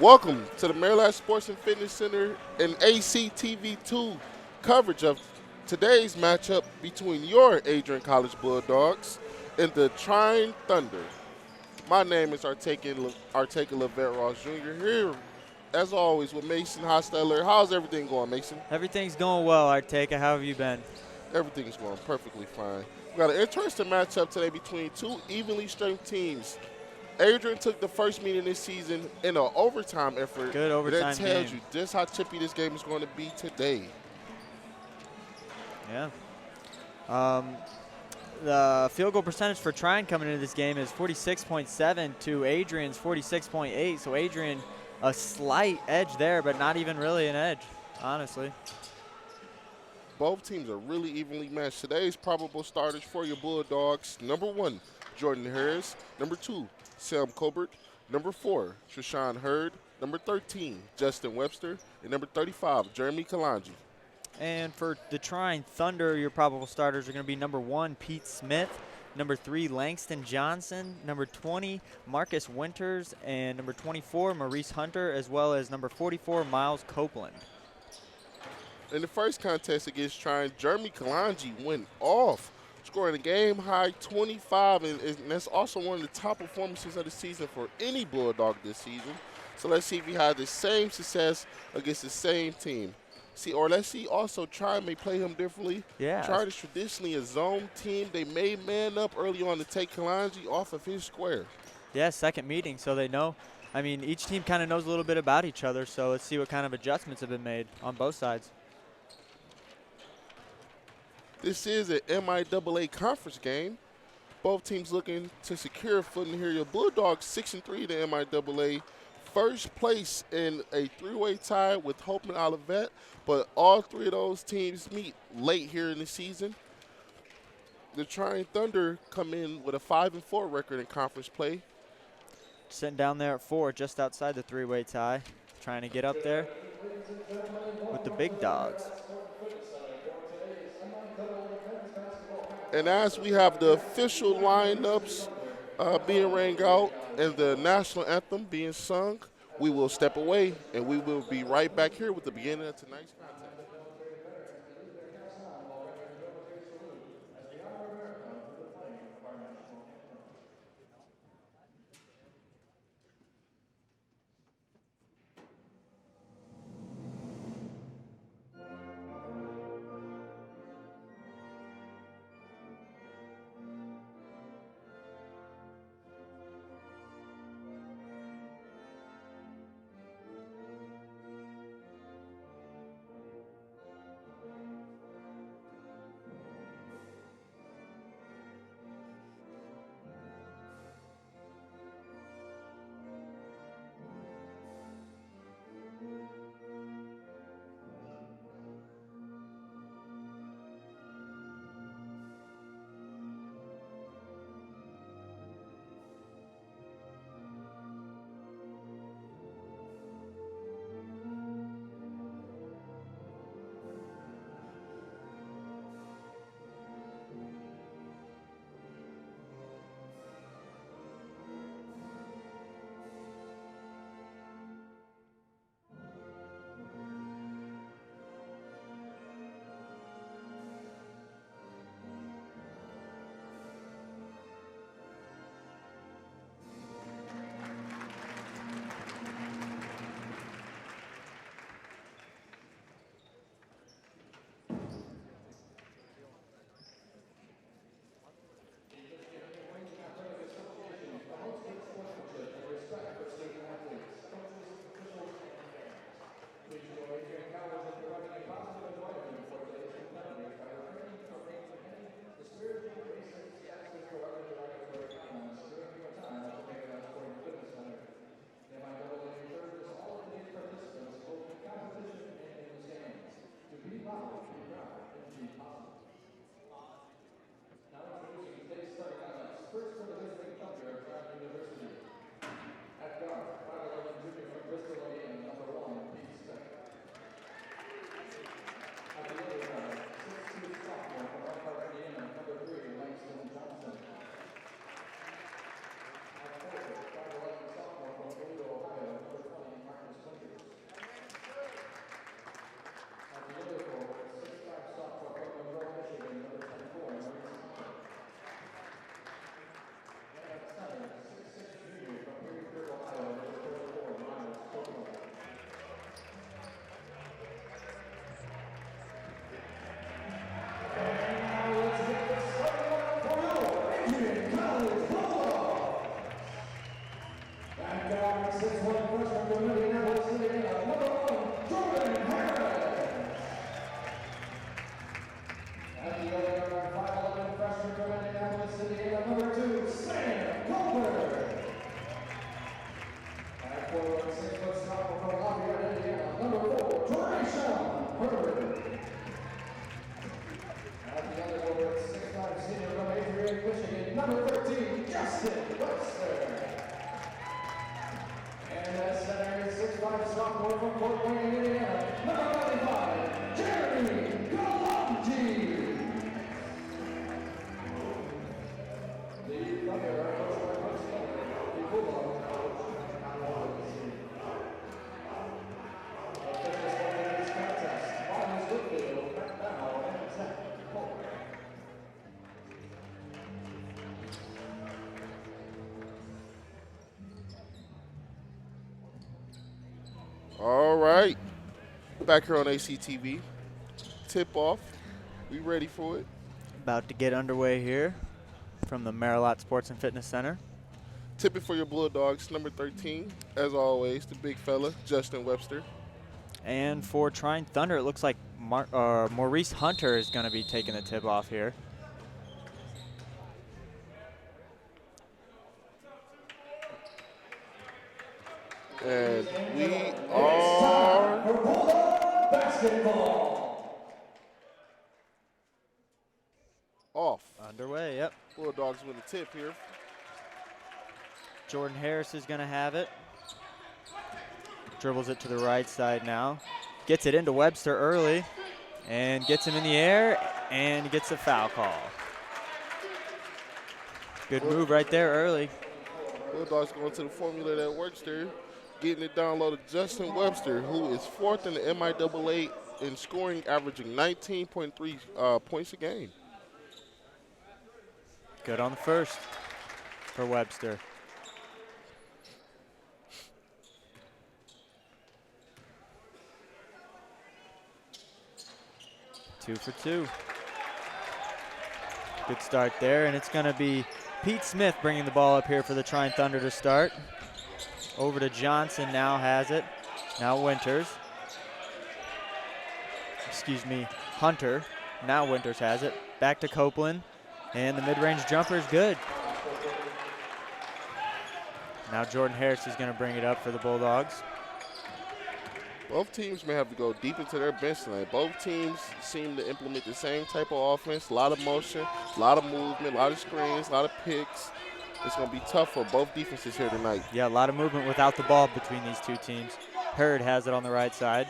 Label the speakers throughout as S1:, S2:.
S1: Welcome to the Merrilat Sports and Fitness Center and ACTV2 coverage of today's matchup between your Adrian College Bulldogs and the Trine Thunder. My name is Arteka Levette Ross Jr. here, as always, with Mason Hosteller. How's everything going, Mason?
S2: Everything's going well, Arteka. How have you been?
S1: Everything's going perfectly fine. We got an interesting matchup today between two evenly strength teams. Adrian took the first meeting this season in an overtime effort.
S2: Good overtime
S1: that tells
S2: game.
S1: you just how chippy this game is going to be today.
S2: Yeah. The field goal percentage for Trine coming into this game is 46.7 to Adrian's 46.8. So Adrian, a slight edge there, but not even really an edge, honestly.
S1: Both teams are really evenly matched. Today's probable starters for your Bulldogs: number 1, Jordan Harris; number 2, Sam Colbert; number 4, Trishawn Hurd; number 13, Justin Webster; and number 35, Jeremy Kalanji.
S2: And for the Trine Thunder, your probable starters are going to be number 1, Pete Smith; number 3, Langston Johnson; number 20, Marcus Winters; and number 24, Maurice Hunter, as well as number 44, Miles Copeland.
S1: In the first contest against Trine, Jeremy Kalanji went off, scoring a game-high 25, and that's also one of the top performances of the season for any Bulldog this season. So let's see if he had the same success against the same team. Let's see also Trine may play him differently.
S2: Yeah.
S1: Trine is traditionally a zone team. They may man up early on to take Kalanji off of his square.
S2: Yeah, second meeting, so they know. I mean, each team kind of knows a little bit about each other, so let's see what kind of adjustments have been made on both sides.
S1: This is an MIAA conference game. Both teams looking to secure a footing here. Your Bulldogs 6-3 to MIAA. First place in a three-way tie with Hope and Olivet, but all three of those teams meet late here in the season. The Trine Thunder come in with a 5-4 record in conference play.
S2: Sitting down there at 4, just outside the three-way tie, trying to get up there with the big dogs.
S1: And as we have the official lineups being rang out and the national anthem being sung, we will step away and we will be right back here with the beginning of tonight's contest. All right. Back here on ACTV. Tip off. We ready for it?
S2: About to get underway here from the Merrilat Sports and Fitness Center.
S1: Tipping for your Bulldogs, number 13. As always, the big fella, Justin Webster.
S2: And for Trine Thunder, it looks like Maurice Hunter is going to be taking the tip off here.
S1: And we are off.
S2: Underway, yep.
S1: Bulldogs with a tip here.
S2: Jordan Harris is going to have it. Dribbles it to the right side now. Gets it into Webster early and gets him in the air and gets a foul call. Good move right there early.
S1: Bulldogs going to the formula that works there. Getting it down low to Justin Webster, who is fourth in the MIAA in scoring, averaging 19.3 points a game.
S2: Good on the first for Webster. Two for two. Good start there, and it's going to be Pete Smith bringing the ball up here for the Trine Thunder to start. Over to Johnson, now has it. Now Winters. Excuse me, Hunter. Now Winters has it. Back to Copeland, and the mid-range jumper is good. Now Jordan Harris is going to bring it up for the Bulldogs.
S1: Both teams may have to go deep into their bench tonight. Both teams seem to implement the same type of offense, a lot of motion, a lot of movement, a lot of screens, a lot of picks. It's going to be tough for both defenses here tonight.
S2: Yeah, a lot of movement without the ball between these two teams. Hurd has it on the right side.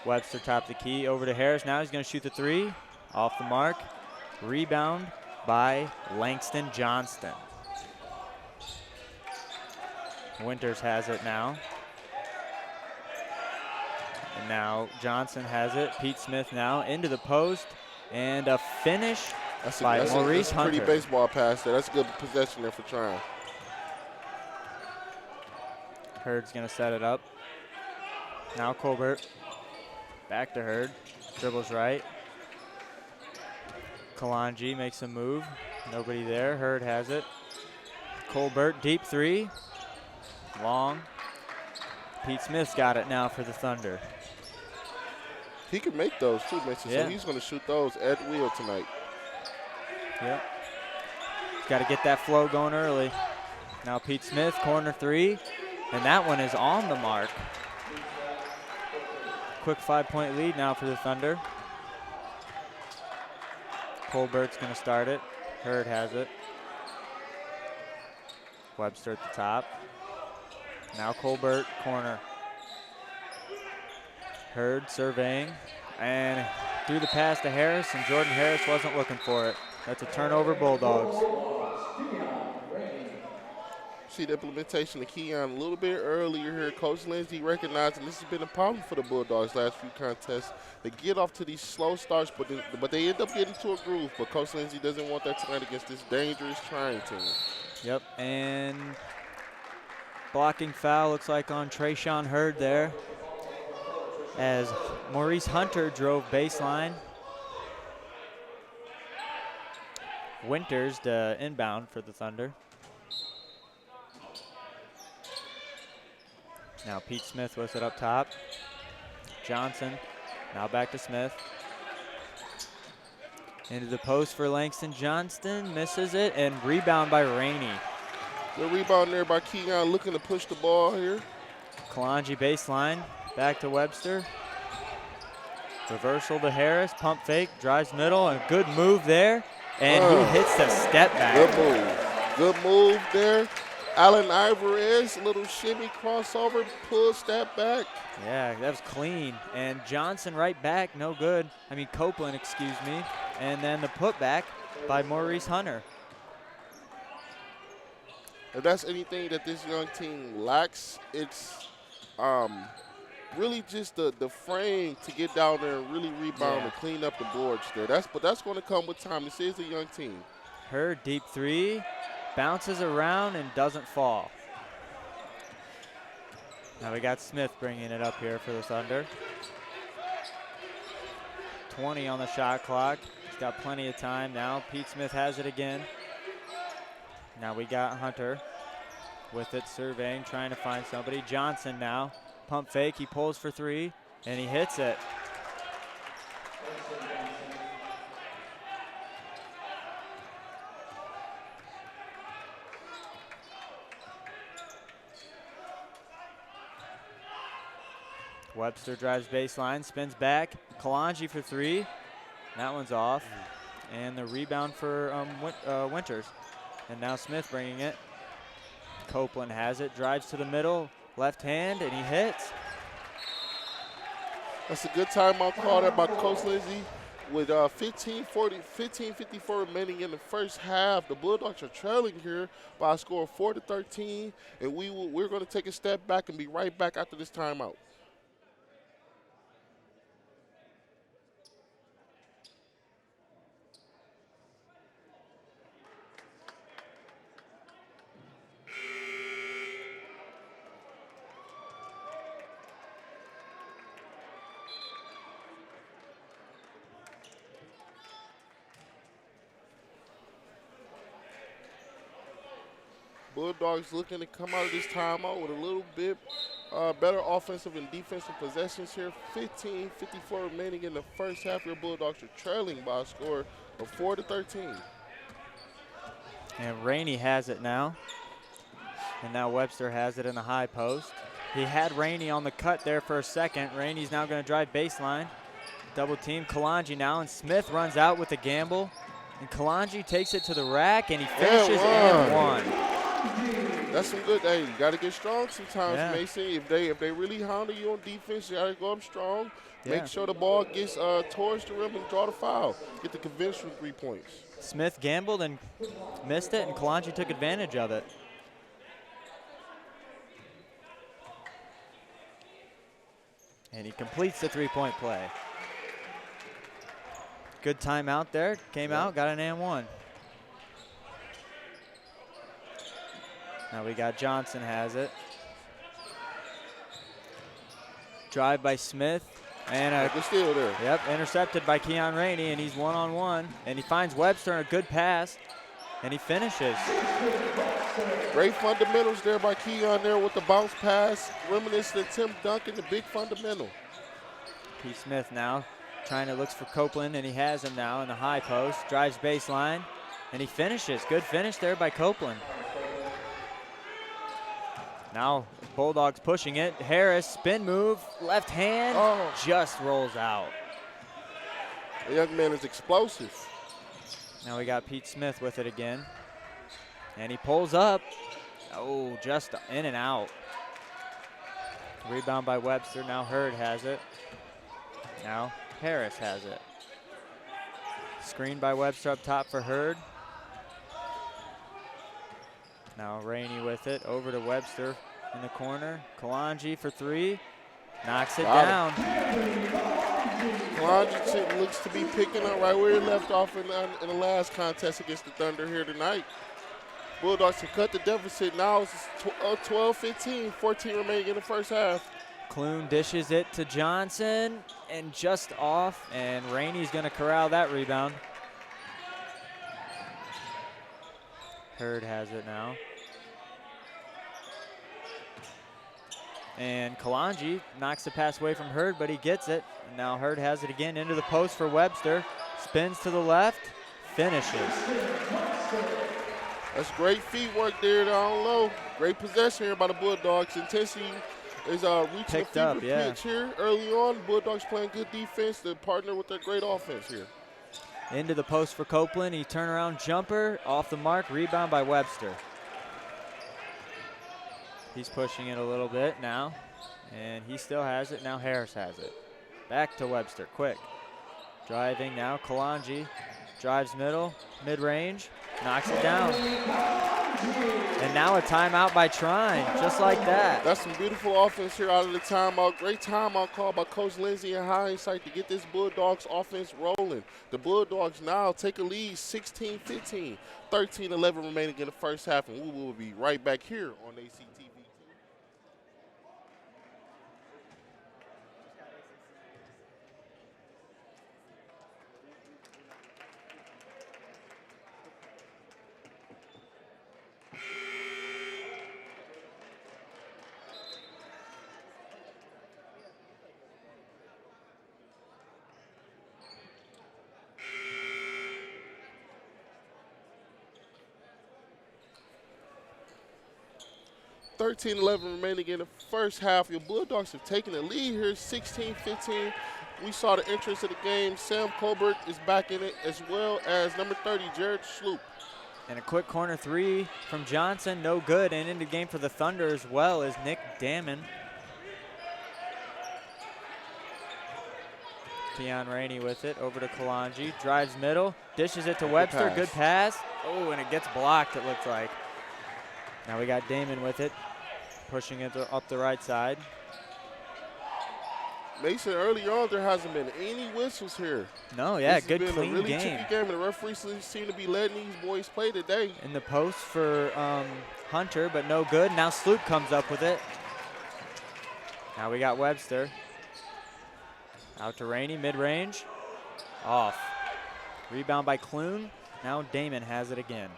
S2: Webster top the key, over to Harris. Now he's going to shoot the three. Off the mark. Rebound by Langston Johnston. Winters has it now. And now Johnson has it. Pete Smith now into the post. And a finish by Maurice Hunter.
S1: Pretty baseball pass there. That's a good possession there for Trine.
S2: Hurd's going to set it up. Now Colbert. Back to Hurd. Dribbles right. Kalanji makes a move. Nobody there. Hurd has it. Colbert, deep three. Long. Pete Smith's got it now for the Thunder.
S1: He can make those too, Mitchell.
S2: Yeah.
S1: So he's going to shoot those at will tonight.
S2: Yep. He's got to get that flow going early. Now Pete Smith, corner three. And that one is on the mark. Quick 5-point lead now for the Thunder. Colbert's going to start it. Hurd has it. Webster at the top. Now Colbert, corner. Hurd surveying. And threw the pass to Harris, and Jordan Harris wasn't looking for it. That's a turnover, Bulldogs.
S1: See the implementation of Keon a little bit earlier here. Coach Lindsey recognizing this has been a problem for the Bulldogs last few contests. They get off to these slow starts, but they end up getting to a groove. But Coach Lindsey doesn't want that tonight against this dangerous Trine team.
S2: Yep, and blocking foul looks like on Trayshawn Hurd there, as Maurice Hunter drove baseline. Winters the inbound for the Thunder. Now Pete Smith with it up top. Johnson, now back to Smith. Into the post for Langston Johnston, misses it, and rebound by Rainey.
S1: Good rebound there by Keon, looking to push the ball here.
S2: Kalanji baseline, back to Webster. Reversal to Harris, pump fake, drives middle, and good move there. And he hits the step back.
S1: Good move there. Allen Ivorez, little shimmy crossover, pull step back.
S2: Yeah, that was clean. And Johnson right back, no good. I mean Copeland, excuse me. And then the putback by Maurice Hunter.
S1: If that's anything that this young team lacks, it's really just the frame to get down there and really rebound and clean up the boards there. But that's going to come with time. This is a young team.
S2: Hurd, deep three, bounces around and doesn't fall. Now we got Smith bringing it up here for the Thunder. 20 on the shot clock. He's got plenty of time now. Pete Smith has it again. Now we got Hunter with it, surveying, trying to find somebody. Johnson now, pump fake, he pulls for three, and he hits it. Webster drives baseline, spins back. Kalanji for three. That one's off. And the rebound for Winters. And now Smith bringing it. Copeland has it, drives to the middle, left hand, and he hits.
S1: That's a good timeout call there by Coach Lindsay. With 15:54 remaining in the first half, the Bulldogs are trailing here by a score of 4-13, and we're going to take a step back and be right back after this timeout. Bulldogs looking to come out of this timeout with a little bit better offensive and defensive possessions here. 15:54 remaining in the first half. Your Bulldogs are trailing by a score of 4-13.
S2: And Rainey has it now. And now Webster has it in the high post. He had Rainey on the cut there for a second. Rainey's now going to drive baseline. Double team Kalanji now, and Smith runs out with the gamble. And Kalanji takes it to the rack, and he finishes and one.
S1: That's some good. Hey, you got to get strong sometimes, Mason. If they really hound you on defense, you got to go up strong. Make sure the ball gets towards the rim and draw the foul. Get the conventional 3 points.
S2: Smith gambled and missed it, and Kalanji took advantage of it. And he completes the three-point play. Good timeout there. Came out, got an and one. Now we got Johnson has it. Drive by Smith. And a
S1: good steal there.
S2: Yep, intercepted by Keon Rainey, and he's one-on-one. And he finds Webster in a good pass, and he finishes.
S1: Great fundamentals there by Keon there with the bounce pass. Reminiscent of Tim Duncan, the big fundamental.
S2: Pete Smith now trying to look for Copeland, and he has him now in the high post. Drives baseline, and he finishes. Good finish there by Copeland. Now Bulldogs pushing it. Harris, spin move, left hand, just rolls out.
S1: The young man is explosive.
S2: Now we got Pete Smith with it again. And he pulls up. Oh, just in and out. Rebound by Webster. Now Hurd has it. Now Harris has it. Screen by Webster up top for Hurd. Now Rainey with it, over to Webster in the corner. Kalanji for three, knocks it down.
S1: Kalanji looks to be picking up right where he left off in the last contest against the Thunder here tonight. Bulldogs have cut the deficit. Now it's 12-15, 14 remaining in the first half.
S2: Clune dishes it to Johnson, and just off, and Rainey's gonna corral that rebound. Hurd has it now. And Kalanji knocks the pass away from Hurd, but he gets it. And now Hurd has it again into the post for Webster. Spins to the left, finishes.
S1: That's great feet work there down low. Great possession here by the Bulldogs. Intensity is reaching
S2: Picked
S1: a
S2: up,
S1: fever
S2: yeah.
S1: pitch here early on. Bulldogs playing good defense to partner with their great offense here.
S2: Into the post for Copeland. He turnaround jumper off the mark. Rebound by Webster. He's pushing it a little bit now, and he still has it. Now Harris has it. Back to Webster, quick. Driving now, Kalanji drives middle, mid-range, knocks it down. And now a timeout by Trine, just like that.
S1: That's some beautiful offense here out of the timeout. Great timeout call by Coach Lindsay in hindsight to get this Bulldogs offense rolling. The Bulldogs now take a lead 16-15, 13-11 remaining in the first half, and we will be right back here on ACTV. 13-11 remaining in the first half. Your Bulldogs have taken the lead here, 16-15. We saw the entrance of the game. Sam Colbert is back in it, as well as number 30, Jared Sloop.
S2: And a quick corner three from Johnson, no good. And in the game for the Thunder as well as Nick Damon. Keon Rainey with it, over to Kalanji, drives middle, dishes it to Webster, good pass. Oh, and it gets blocked, it looks like. Now we got Damon with it, pushing it up the right side.
S1: Mason, early on, there hasn't been any whistles here.
S2: No, yeah, good
S1: This has
S2: clean
S1: been a really
S2: game.
S1: tricky game, and the referees seem to be letting these boys play today.
S2: In the post for Hunter, but no good. Now Sloop comes up with it. Now we got Webster. Out to Rainey, mid-range, off. Rebound by Clune. Now Damon has it again.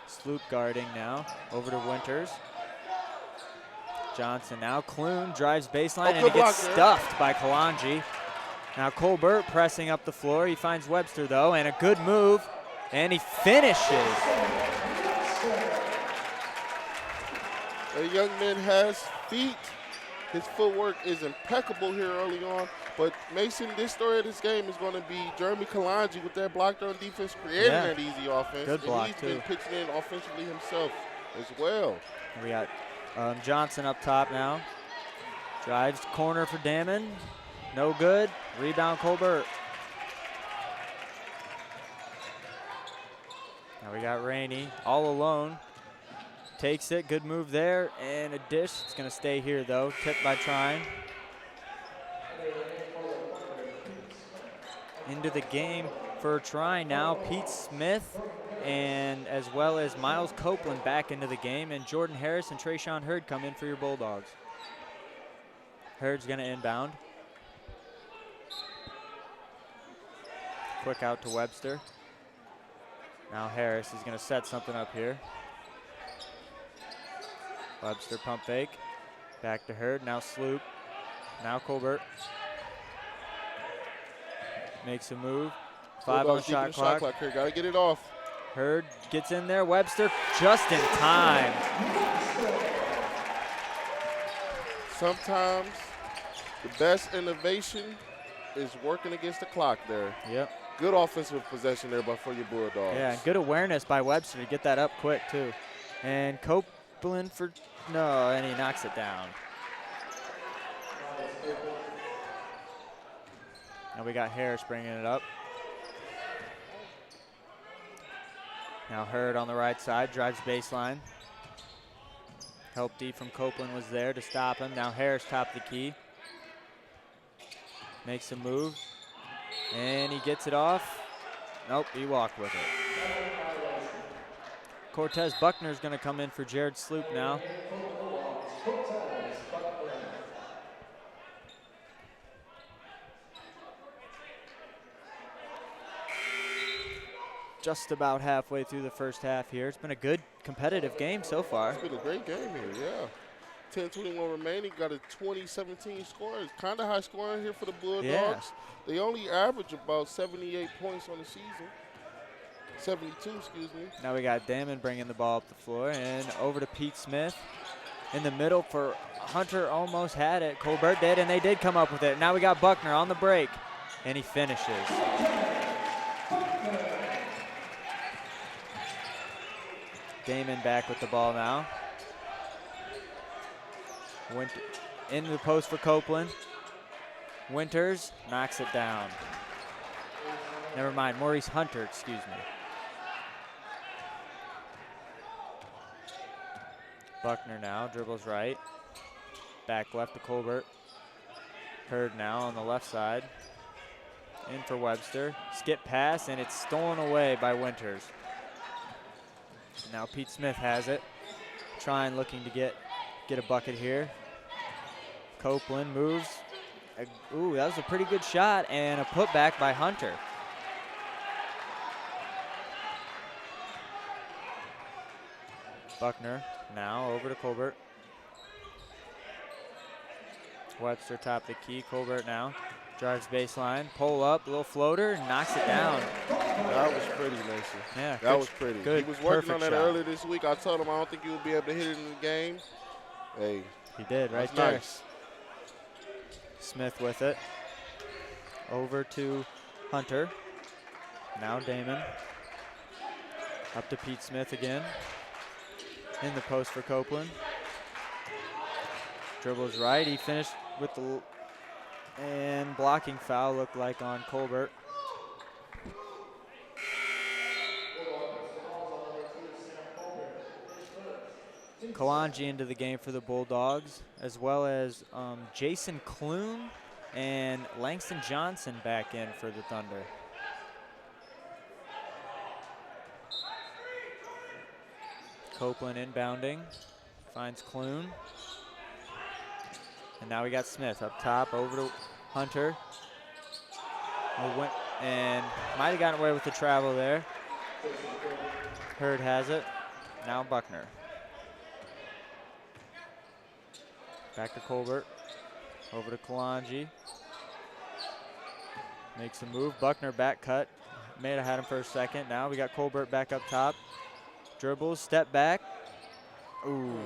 S2: Sloop guarding now, over to Winters. Johnson now, Clune drives baseline and he gets stuffed by Kalanji. Now Colbert pressing up the floor. He finds Webster though, and a good move, and he finishes.
S1: The young man has feet. His footwork is impeccable here early on. But Mason, this story of this game is going to be Jeremy Kalanji with that blocked on defense, creating that easy offense.
S2: Good block,
S1: and he's been pitching in offensively himself as well.
S2: We got Johnson up top now. Drives corner for Damon. No good. Rebound Colbert. Now we got Rainey all alone. Takes it, good move there, and a dish. It's going to stay here though. Tipped by Trine. Into the game for Trine now, Pete Smith, and as well as Miles Copeland back into the game, and Jordan Harris and Trayshawn Hurd come in for your Bulldogs. Hurd's going to inbound. Quick out to Webster. Now Harris is going to set something up here. Webster pump fake. Back to Hurd. Now Sloop. Now Colbert. Makes a move. 5 on the shot clock.
S1: Here. Got to get it off.
S2: Hurd gets in there. Webster just in time.
S1: Sometimes the best innovation is working against the clock there.
S2: Yep.
S1: Good offensive possession there for your Bulldogs.
S2: Yeah, good awareness by Webster to get that up quick too. And Copeland for no, and he knocks it down. Now we got Harris bringing it up. Now Hurd on the right side, drives baseline. Help D from Copeland was there to stop him. Now Harris top the key. Makes a move, and he gets it off. Nope, he walked with it. Cortez Buckner's gonna come in for Jared Sloop now. just about halfway through the first half here. It's been a good competitive game so far.
S1: It's been a great game here, yeah. 10:21 remaining, got a 20-17 score. It's kind of high scoring here for the Bulldogs.
S2: Yeah.
S1: They only average about 78 points on the season. 72, excuse me.
S2: Now we got Damon bringing the ball up the floor and over to Pete Smith. In the middle for Hunter, almost had it. Colbert did, and they did come up with it. Now we got Buckner on the break, and he finishes. Damon back with the ball now. In the post for Copeland. Winters knocks it down. Never mind, Maurice Hunter, excuse me. Buckner now, dribbles right. Back left to Colbert. Hurd now on the left side. In for Webster. Skip pass, and it's stolen away by Winters. Now Pete Smith has it. Trine looking to get a bucket here. Copeland moves. Ooh, that was a pretty good shot, and a putback by Hunter. Buckner now over to Colbert. Webster top of the key. Colbert now drives baseline, pull up, little floater, knocks it down.
S1: That was pretty, Mason.
S2: Yeah,
S1: that was pretty.
S2: Good,
S1: he was working on that
S2: shot.
S1: earlier this week. I told him I don't think he would be able to hit it in the game. Hey,
S2: he did right
S1: that's
S2: there.
S1: Nice.
S2: Smith with it. Over to Hunter. Now Damon. Up to Pete Smith again. In the post for Copeland. Dribbles right. He finished with the and blocking foul looked like on Colbert. Kalanji into the game for the Bulldogs, as well as Jason Clune and Langston Johnson back in for the Thunder. Copeland inbounding, finds Clune. And now we got Smith up top, over to Hunter. And might have gotten away with the travel there. Hurd has it. Now Buckner. Back to Colbert. Over to Kalanji. Makes a move. Buckner back cut. May have had him for a second. Now we got Colbert back up top. Dribbles, step back. Ooh.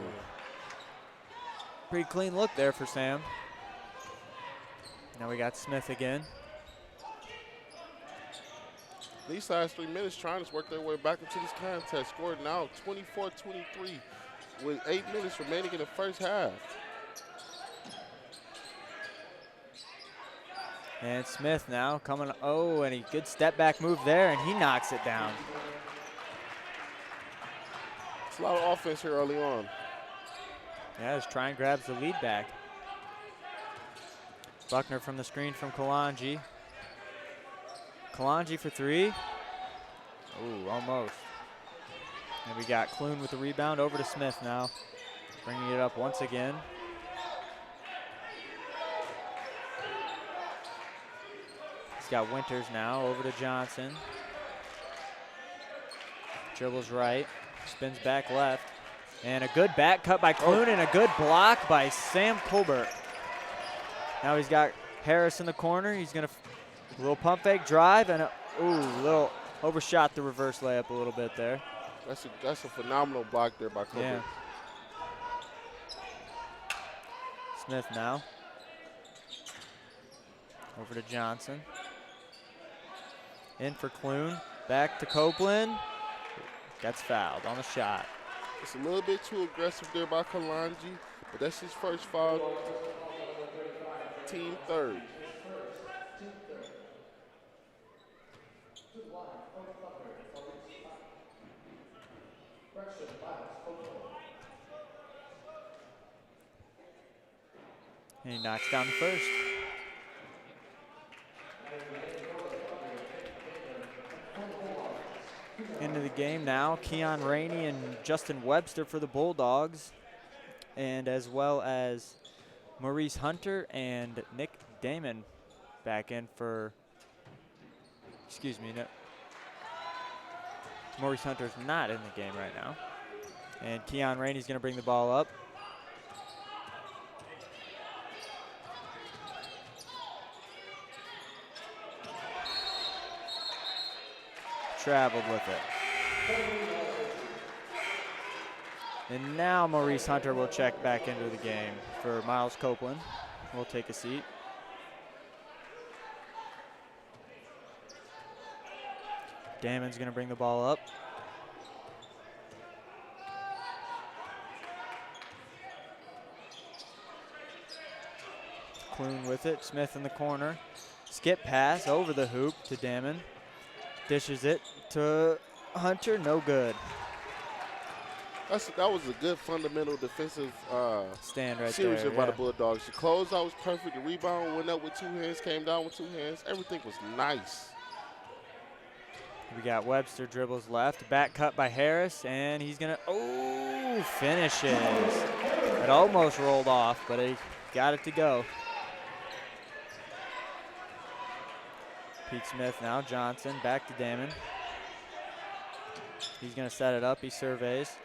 S2: Pretty clean look there for Sam. Now we got Smith again.
S1: These last 3 minutes, trying to work their way back into this contest. Scored now 24-23 with 8 minutes remaining in the first half.
S2: And Smith now coming, and a good step back move there, and he knocks it down.
S1: It's a lot of offense here early on.
S2: Yeah, as Trine grabs the lead back. Buckner from the screen from Kalanji. Kalanji for 3. Ooh, almost. And we got Clune with the rebound, over to Smith now. Bringing it up once again. He's got Winters now, over to Johnson. Dribbles right, spins back left. And a good back cut by Clune and a good block by Sam Colbert. Now he's got Harris in the corner. He's going to little pump fake drive and little overshot the reverse layup a little bit there.
S1: That's a phenomenal block there by Colbert.
S2: Yeah. Smith now. Over to Johnson. In for Clune. Back to Copeland. Gets fouled on the shot.
S1: It's a little bit too aggressive there by Kalanji, but that's his first foul. Team third.
S2: And he knocks down the first. Into the game now, Keon Rainey and Justin Webster for the Bulldogs, and as well as Maurice Hunter and Nick Damon back in for, Maurice Hunter's not in the game right now. And Keon Rainey's going to bring the ball up. Traveled with it. And now Maurice Hunter will check back into the game for Miles Copeland. We'll take a seat. Damon's going to bring the ball up. Clune with it. Smith in the corner. Skip pass over the hoop to Damon. Dishes it to Hunter. No good.
S1: That was a good fundamental defensive
S2: stand right
S1: series
S2: there
S1: by the Bulldogs. The closeout was perfect. The rebound went up with 2 hands, came down with 2 hands. Everything was nice.
S2: We got Webster dribbles left. Back cut by Harris, and he's going to, finishes. It almost rolled off, but he got it to go. Pete Smith now, Johnson, back to Damon. He's going to set it up, he surveys.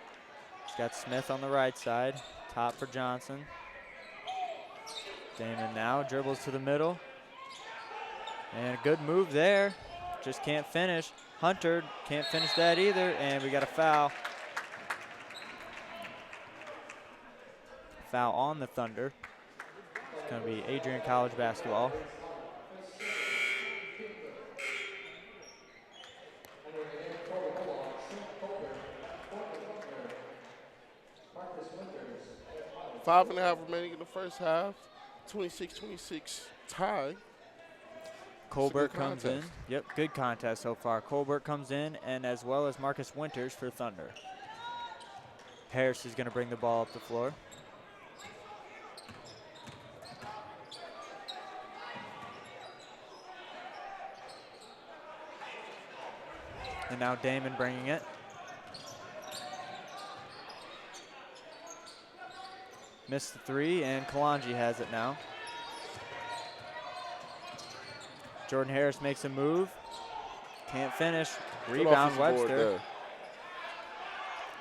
S2: He's got Smith on the right side, top for Johnson. Damon now dribbles to the middle. And a good move there, just can't finish. Hunter can't finish that either, and we got a foul. Foul on the Thunder. It's going to be Adrian College basketball.
S1: Five and a half remaining in the first half. 26-26 tie.
S2: Colbert comes in. Yep, good contest so far. Colbert comes in, and as well as Marcus Winters for Thunder. Harris is going to bring the ball up the floor. And now Damon bringing it. Missed the 3, and Kalanji has it now. Jordan Harris makes a move. Can't finish. Rebound Webster.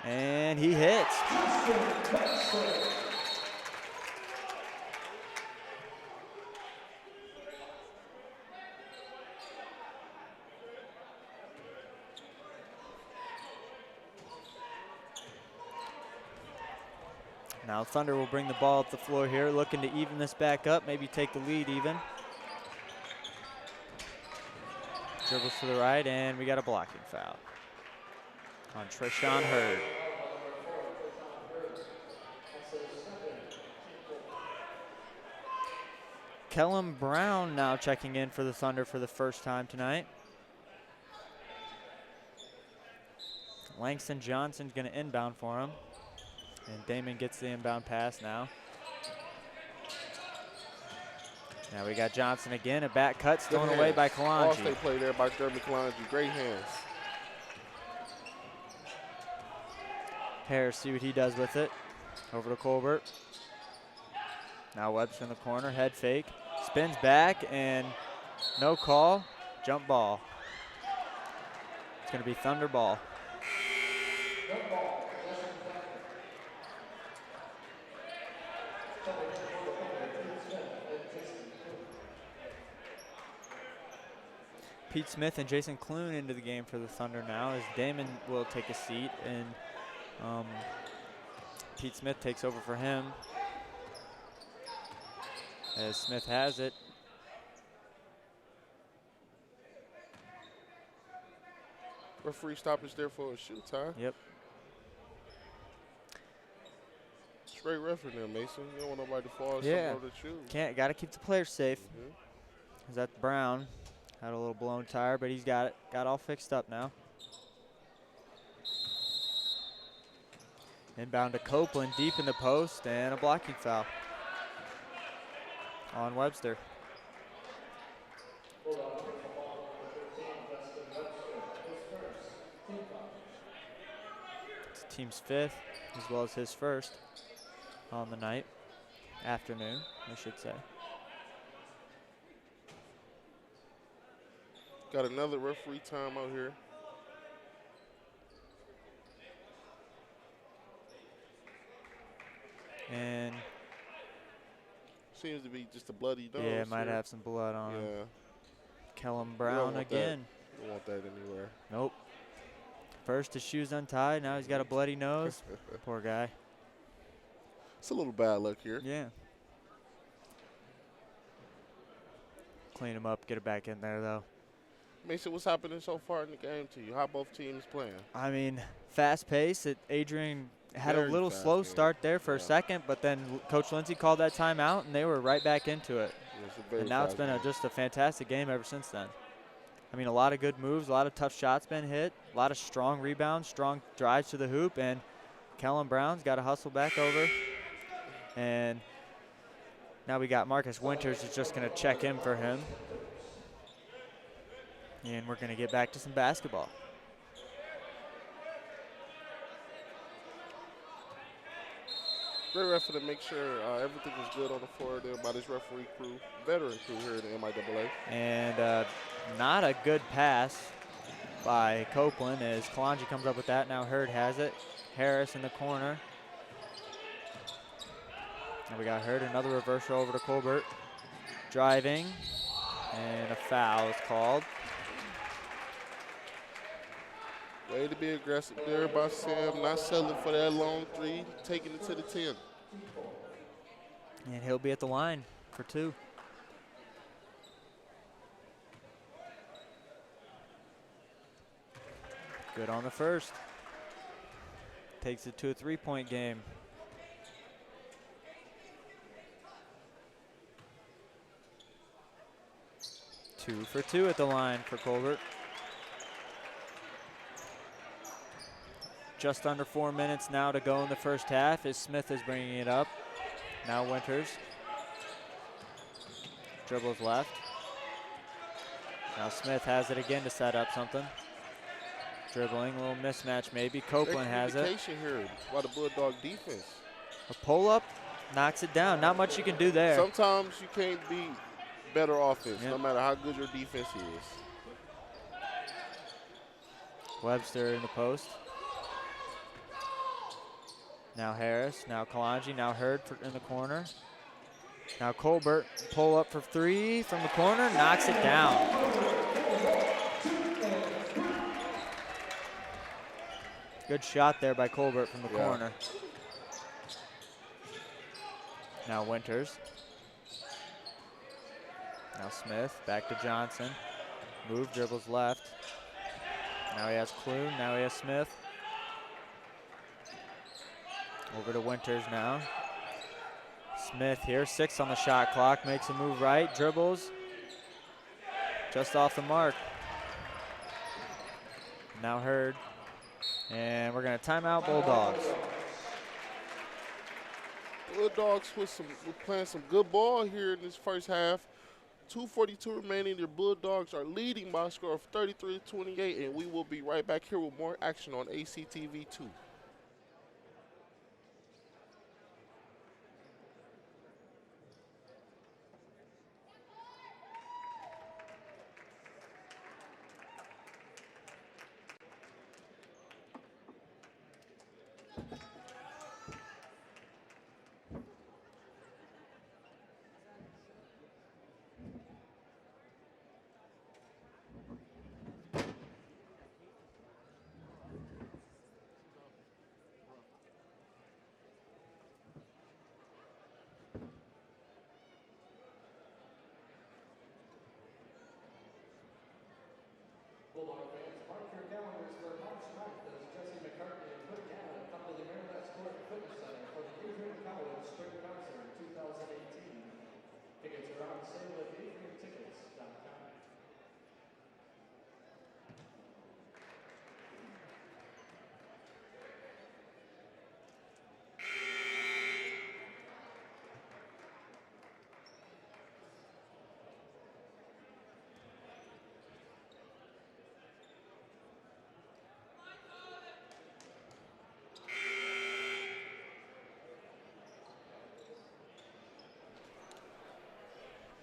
S2: And he hits. Now Thunder will bring the ball up the floor here, looking to even this back up, maybe take the lead even. Dribbles to the right, and we got a blocking foul on Trishawn Hurd. Kellum Brown now checking in for the Thunder for the first time tonight. Langston Johnson's going to inbound for him. And Damon gets the inbound pass now. Now we got Johnson again. A back cut thrown away by Kalanji.
S1: All-state play there by Derby Kalanji. Great hands.
S2: Harris, see what he does with it. Over to Colbert. Now Webster in the corner. Head fake. Spins back and no call. Jump ball. It's going to be Thunder ball. Pete Smith and Jason Clune into the game for the Thunder now as Damon will take a seat and Pete Smith takes over for him. As Smith has it.
S1: Referee stoppage there for a shoot, huh?
S2: Yep.
S1: Straight ref in there, Mason. You don't want nobody to fall
S2: Yeah.
S1: somewhere to shoot.
S2: Got to keep the players safe. Is that Brown? Had a little blown tire, but he's got it. Got all fixed up now. Inbound to Copeland, deep in the post, and a blocking foul on Webster. It's the team's 5th, as well as his 1st on the night. Afternoon, I should say.
S1: Got another referee timeout here.
S2: And
S1: Seems to be just a bloody nose.
S2: yeah, might
S1: here.
S2: have some blood on him.
S1: Yeah.
S2: Kellen
S1: You
S2: Brown
S1: don't want
S2: again.
S1: That. You don't want that anywhere.
S2: Nope. First his shoes untied, now he's got a bloody nose. Poor guy.
S1: It's a little bad luck here.
S2: Yeah. Clean him up, get it back in there though.
S1: Mason, what's happening so far in the game to you? How both teams playing?
S2: I mean, fast pace. Adrian had
S1: Very
S2: a little
S1: fast
S2: slow
S1: game.
S2: start there for a second, but then Coach Lindsey called that timeout, and they were right back into it.
S1: Yeah,
S2: and now it's been just a fantastic game ever since then. I mean, a lot of good moves, a lot of tough shots been hit, a lot of strong rebounds, strong drives to the hoop, and Kellen Brown's got to hustle back over. And now we got Marcus Winters who's just going to check in for him. And we're going to get back to some basketball.
S1: Great effort to make sure everything was good on the floor there by this referee crew, veteran crew here in the MIAA.
S2: And not a good pass by Copeland as Kalonji comes up with that. Now Hurd has it. Harris in the corner. And we got Hurd, another reversal over to Colbert. Driving, and a foul is called.
S1: Way to be aggressive there by Sam, not settling for that long three, taking it to the 10.
S2: And he'll be at the line for 2. Good on the first. Takes it to a 3-point game. Two for 2 at the line for Colbert. Just under 4 minutes now to go in the first half as Smith is bringing it up. Now Winters. Dribbles left. Now Smith has it again to set up something. Dribbling, a little mismatch maybe. Copeland has it.
S1: Here by the Bulldog defense.
S2: A pull-up, knocks it down. Not much you can do there.
S1: Sometimes you can't beat better offense,
S2: Yep.
S1: no matter how good your defense is.
S2: Webster in the post. Now Harris, now Kalonji, now Hurd in the corner. Now Colbert, pull up for 3 from the corner, knocks it down. Good shot there by Colbert from the corner. Now Winters. Now Smith, back to Johnson. Move, dribbles left. Now he has Clune, now he has Smith. Over to Winters now. Smith here, 6 on the shot clock, makes a move right, dribbles. Just off the mark. Now Hurd. And we're gonna timeout Bulldogs.
S1: Bulldogs we're playing some good ball here in this first half. 2:42 remaining. The Bulldogs are leading by a score of 33-28, and we will be right back here with more action on ACTV2.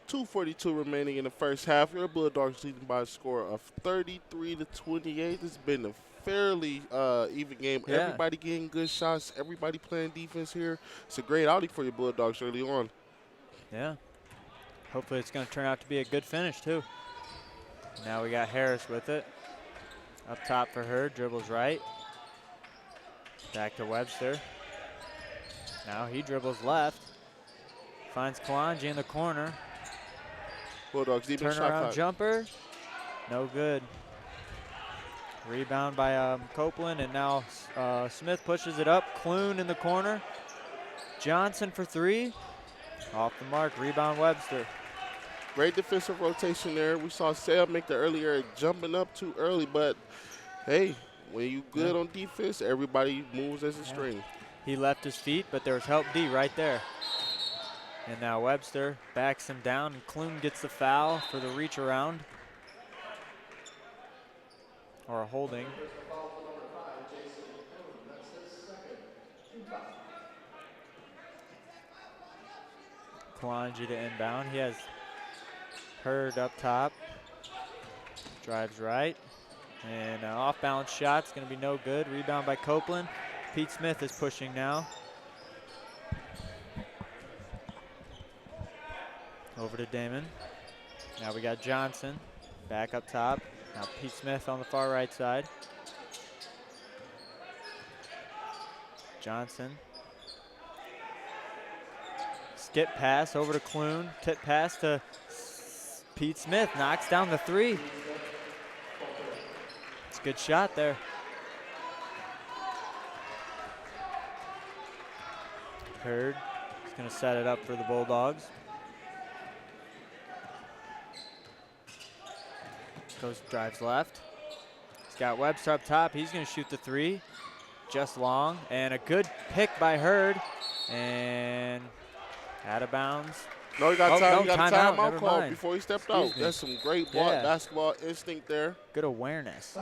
S1: 2:42 remaining in the first half. Your Bulldogs leading by a score of 33-28. It's been a fairly even game.
S2: Yeah.
S1: Everybody getting good shots. Everybody playing defense here. It's a great outing for your Bulldogs early on.
S2: Yeah. Hopefully it's going to turn out to be a good finish, too. Now we got Harris with it. Up top for her. Dribbles right. Back to Webster. Now he dribbles left. Finds Kalanji in the corner.
S1: Bulldogs deep in shot
S2: Turnaround
S1: clock.
S2: jumper. No good. Rebound by Copeland, and now Smith pushes it up. Clune in the corner. Johnson for three. Off the mark. Rebound Webster.
S1: Great defensive rotation there. We saw Sale make the earlier jumping up too early, but hey, when you good on defense, everybody moves as a string.
S2: He left his feet, but there was help D right there. And now Webster backs him down, and Clune gets the foul for the reach around. Or a holding. Kalanji to inbound. He has Hurd up top. Drives right. And an off-balance shot's going to be no good. Rebound by Copeland. Pete Smith is pushing now. Over to Damon. Now we got Johnson back up top. Now Pete Smith on the far right side. Johnson. Skip pass over to Clune. Tip pass to Pete Smith. Knocks down the three. It's a good shot there. Hurd is going to set it up for the Bulldogs. Drives left. He's got Webster up top. He's going to shoot the three. Just long. And a good pick by Hurd. And out of bounds.
S1: No, he got time.
S2: No,
S1: He got a timeout call
S2: mind.
S1: before he stepped out. That's some great basketball instinct there.
S2: Good awareness.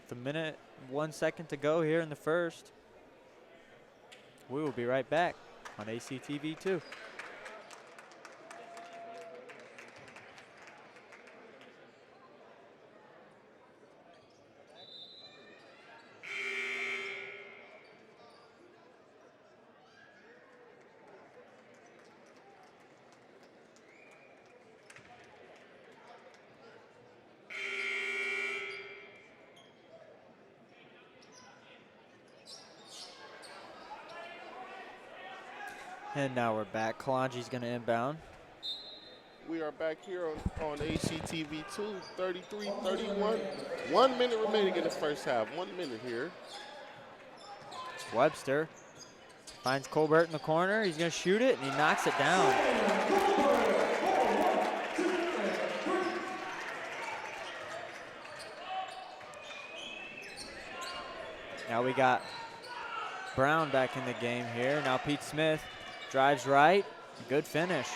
S2: The minute, 1 second to go here in the first. We will be right back on ACTV2. And now we're back. Kalanji's going to inbound.
S1: We are back here on ACTV2, 33-31. 1 minute remaining in the first half. 1 minute here.
S2: Webster finds Colbert in the corner. He's going to shoot it, and he knocks it down. Now we got Brown back in the game here. Now Pete Smith drives right. Good finish.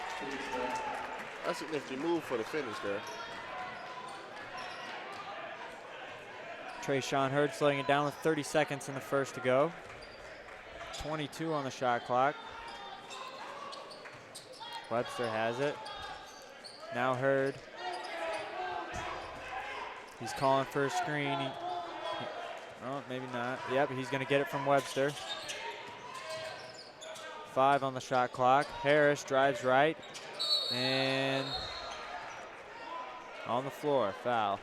S1: That's a nifty move for the finish there.
S2: Trayshawn Hurd slowing it down with 30 seconds in the first to go. 22 on the shot clock. Webster has it. Now Hurd. He's calling for a screen. Oh, maybe not. Yep, he's going to get it from Webster. 5 on the shot clock. Harris drives right. And on the floor, foul.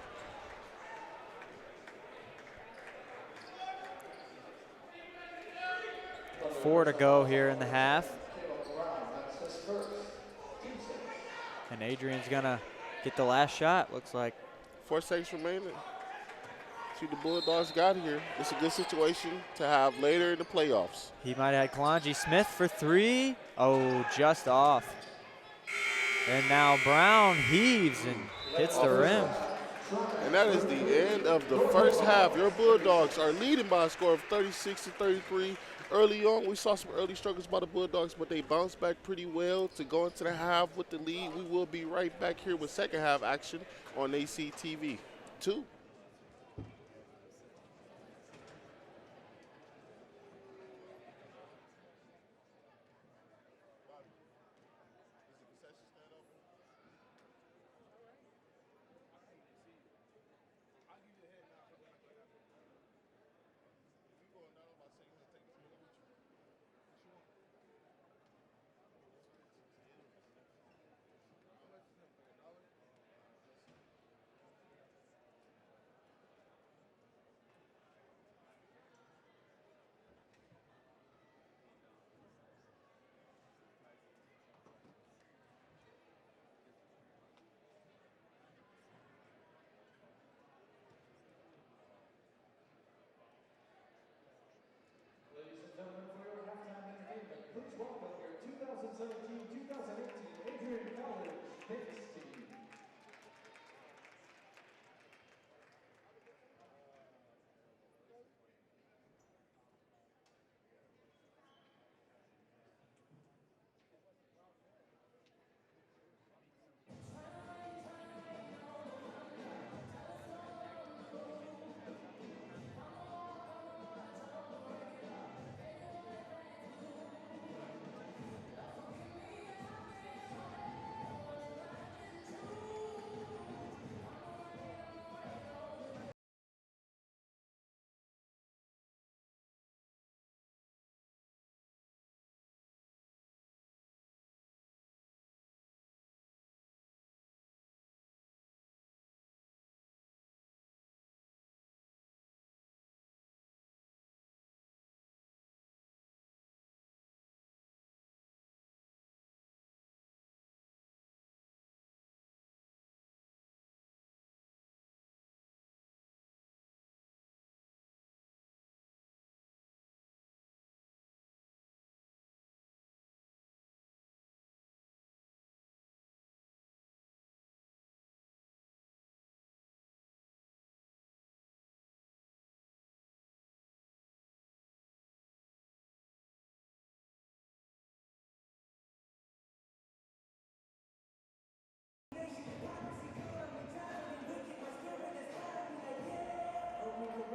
S2: Four to go here in the half. And Adrian's gonna get the last shot, looks like.
S1: 4 seconds remaining. See the Bulldogs got here. It's a good situation to have later in the playoffs.
S2: He might have had Kalanji. Smith for three. Oh, just off. And now Brown heaves and hits the rim.
S1: And that is the end of the first half. Your Bulldogs are leading by a score of 36-33. Early on, we saw some early struggles by the Bulldogs, but they bounced back pretty well to go into the half with the lead. We will be right back here with second half action on ACTV 2.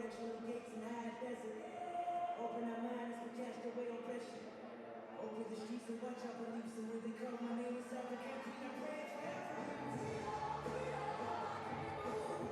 S3: directional gates and high desert. Open our minds, we cast away oppression. Over the streets and watch our beliefs, and when they call my name, it's out the country. I pray for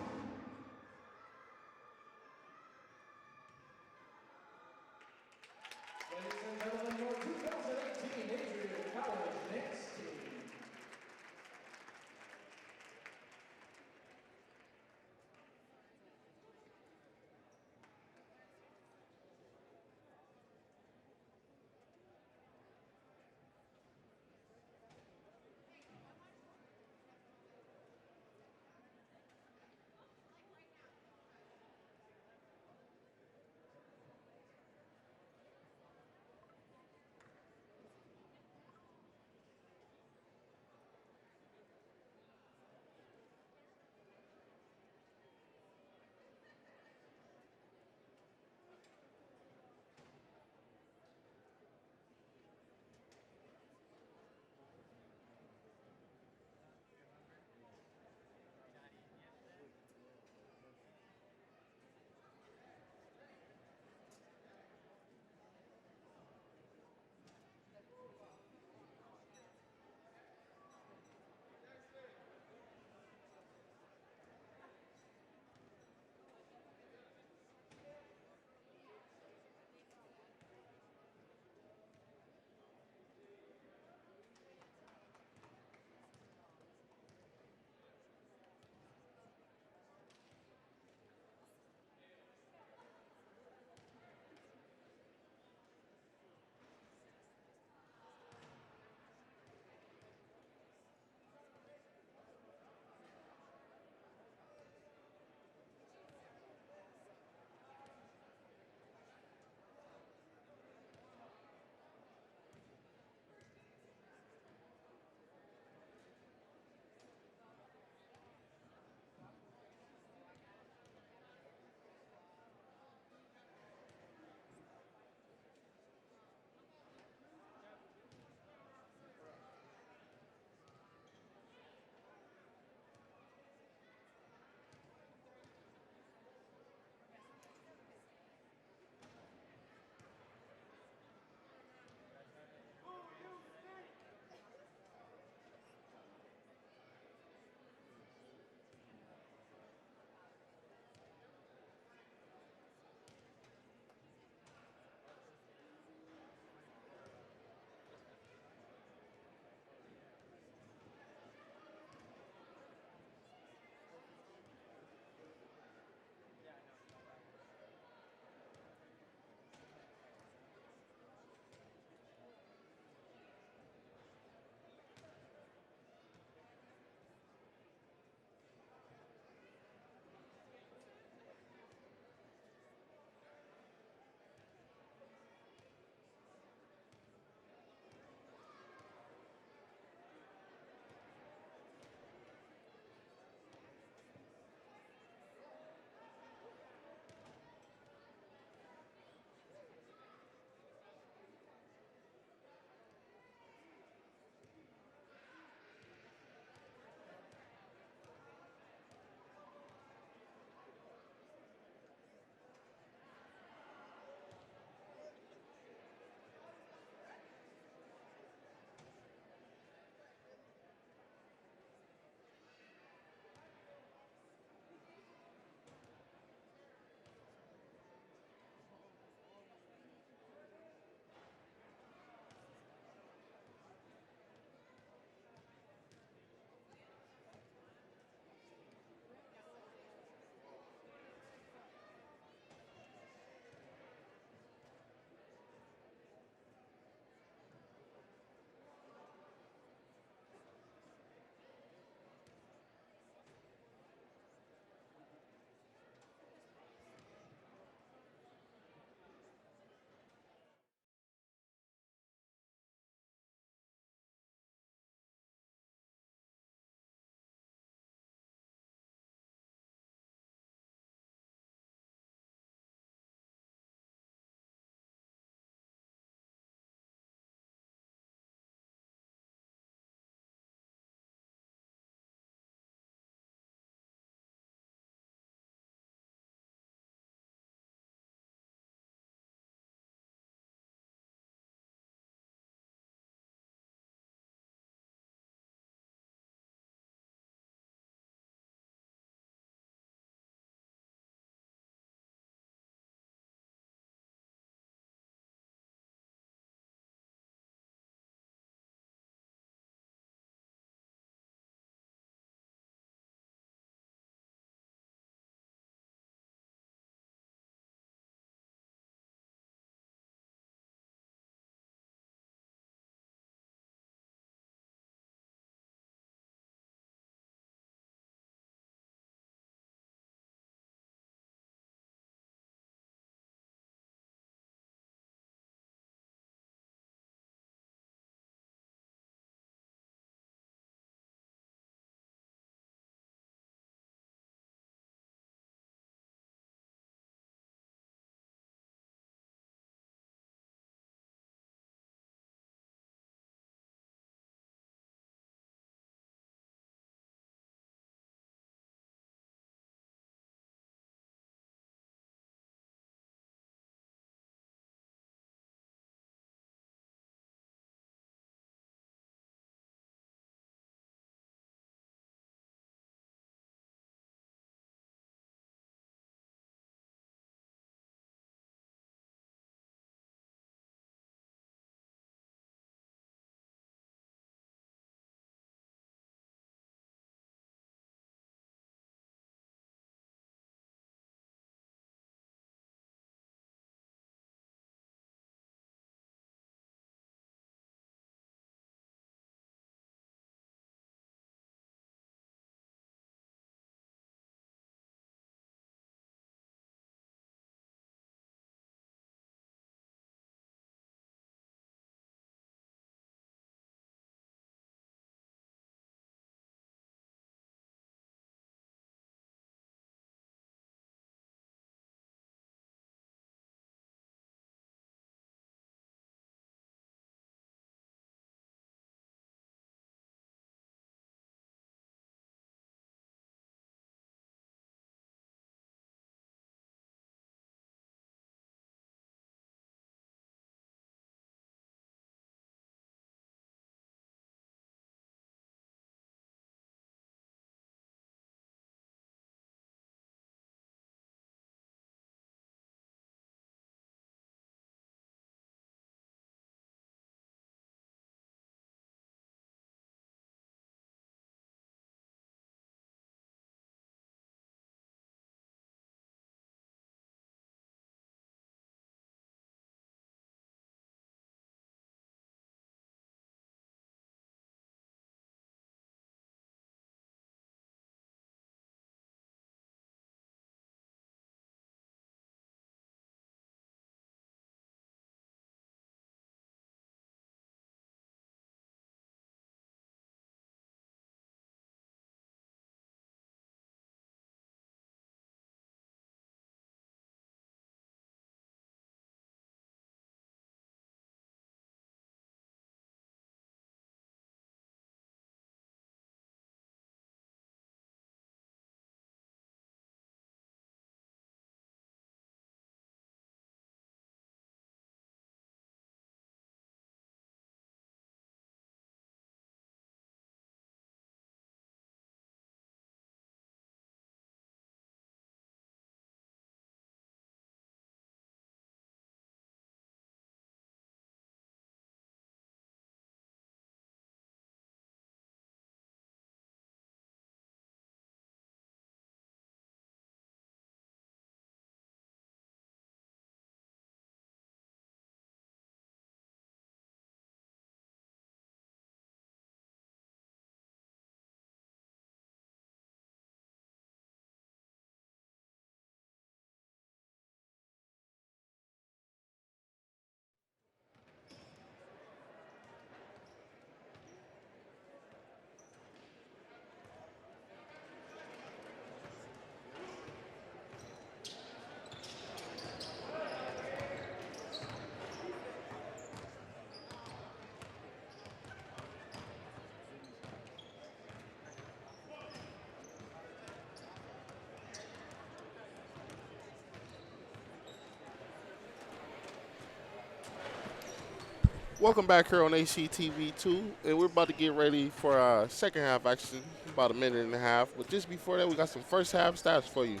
S1: Welcome back here on ACTV2, and we're about to get ready for our second half action, about a minute and a half. But just before that, we got some first half stats for you.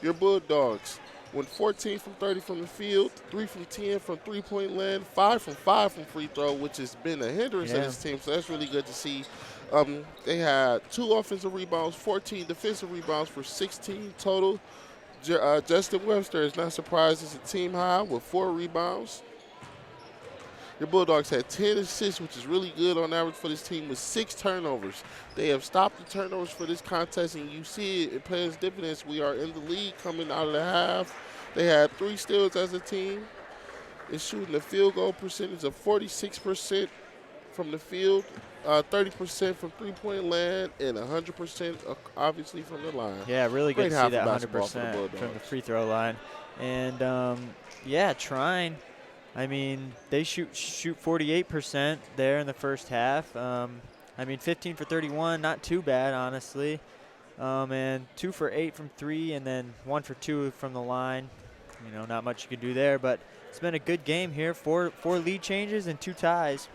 S1: Your Bulldogs went 14 from 30 from the field, 3 from 10 from three-point land, 5 from 5 from free throw, which has been a hindrance of
S2: Yeah.
S1: this team, so that's really good to see. They had 2 offensive rebounds, 14 defensive rebounds for 16 total. Justin Webster is not surprised as a team high with 4 rebounds. Your Bulldogs had 10 assists, which is really good on average for this team, with 6 turnovers. They have stopped the turnovers for this contest, and you see it paying dividends. We are in the lead coming out of the half. They had 3 steals as a team. It's shooting a field goal percentage of 46% from the field, 30% from three-point land, and 100% obviously from the line.
S2: Yeah, really good
S1: Great
S2: to
S1: half
S2: see
S1: of
S2: that
S1: basketball for the
S2: 100% from the
S1: Bulldogs.
S2: free throw line. And yeah, Trine, I mean, they shoot 48% there in the first half. I mean, 15 for 31, not too bad, honestly. And 2 for 8 from 3, and then 1 for 2 from the line. You know, not much you could do there, but it's been a good game here. Four lead changes and 2 ties.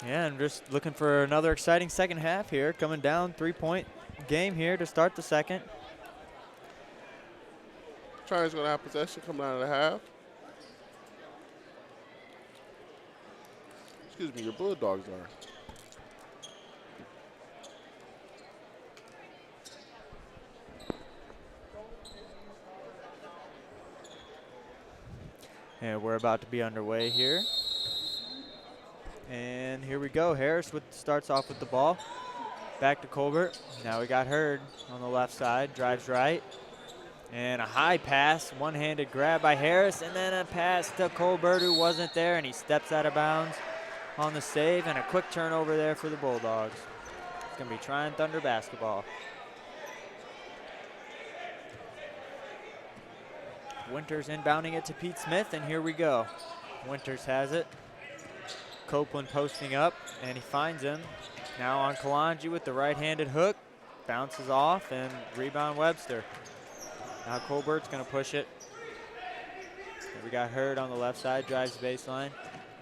S2: Yeah, and just looking for another exciting second half here. Coming down, 3-point game here to start the second.
S1: Trine's going to have possession coming out of the half. Excuse me, your Bulldogs are.
S2: And we're about to be underway here. And here we go. Harris starts off with the ball. Back to Colbert. Now we got Hurd on the left side. Drives right. And a high pass. One-handed grab by Harris. And then a pass to Colbert, who wasn't there. And he steps out of bounds on the save. And a quick turnover there for the Bulldogs. It's going to be Trine Thunder basketball. Winters inbounding it to Pete Smith, and here we go. Winters has it. Copeland posting up, and he finds him. Now on Kalanji with the right-handed hook. Bounces off, and rebound Webster. Now Colbert's going to push it. We got Hurd on the left side, drives the baseline.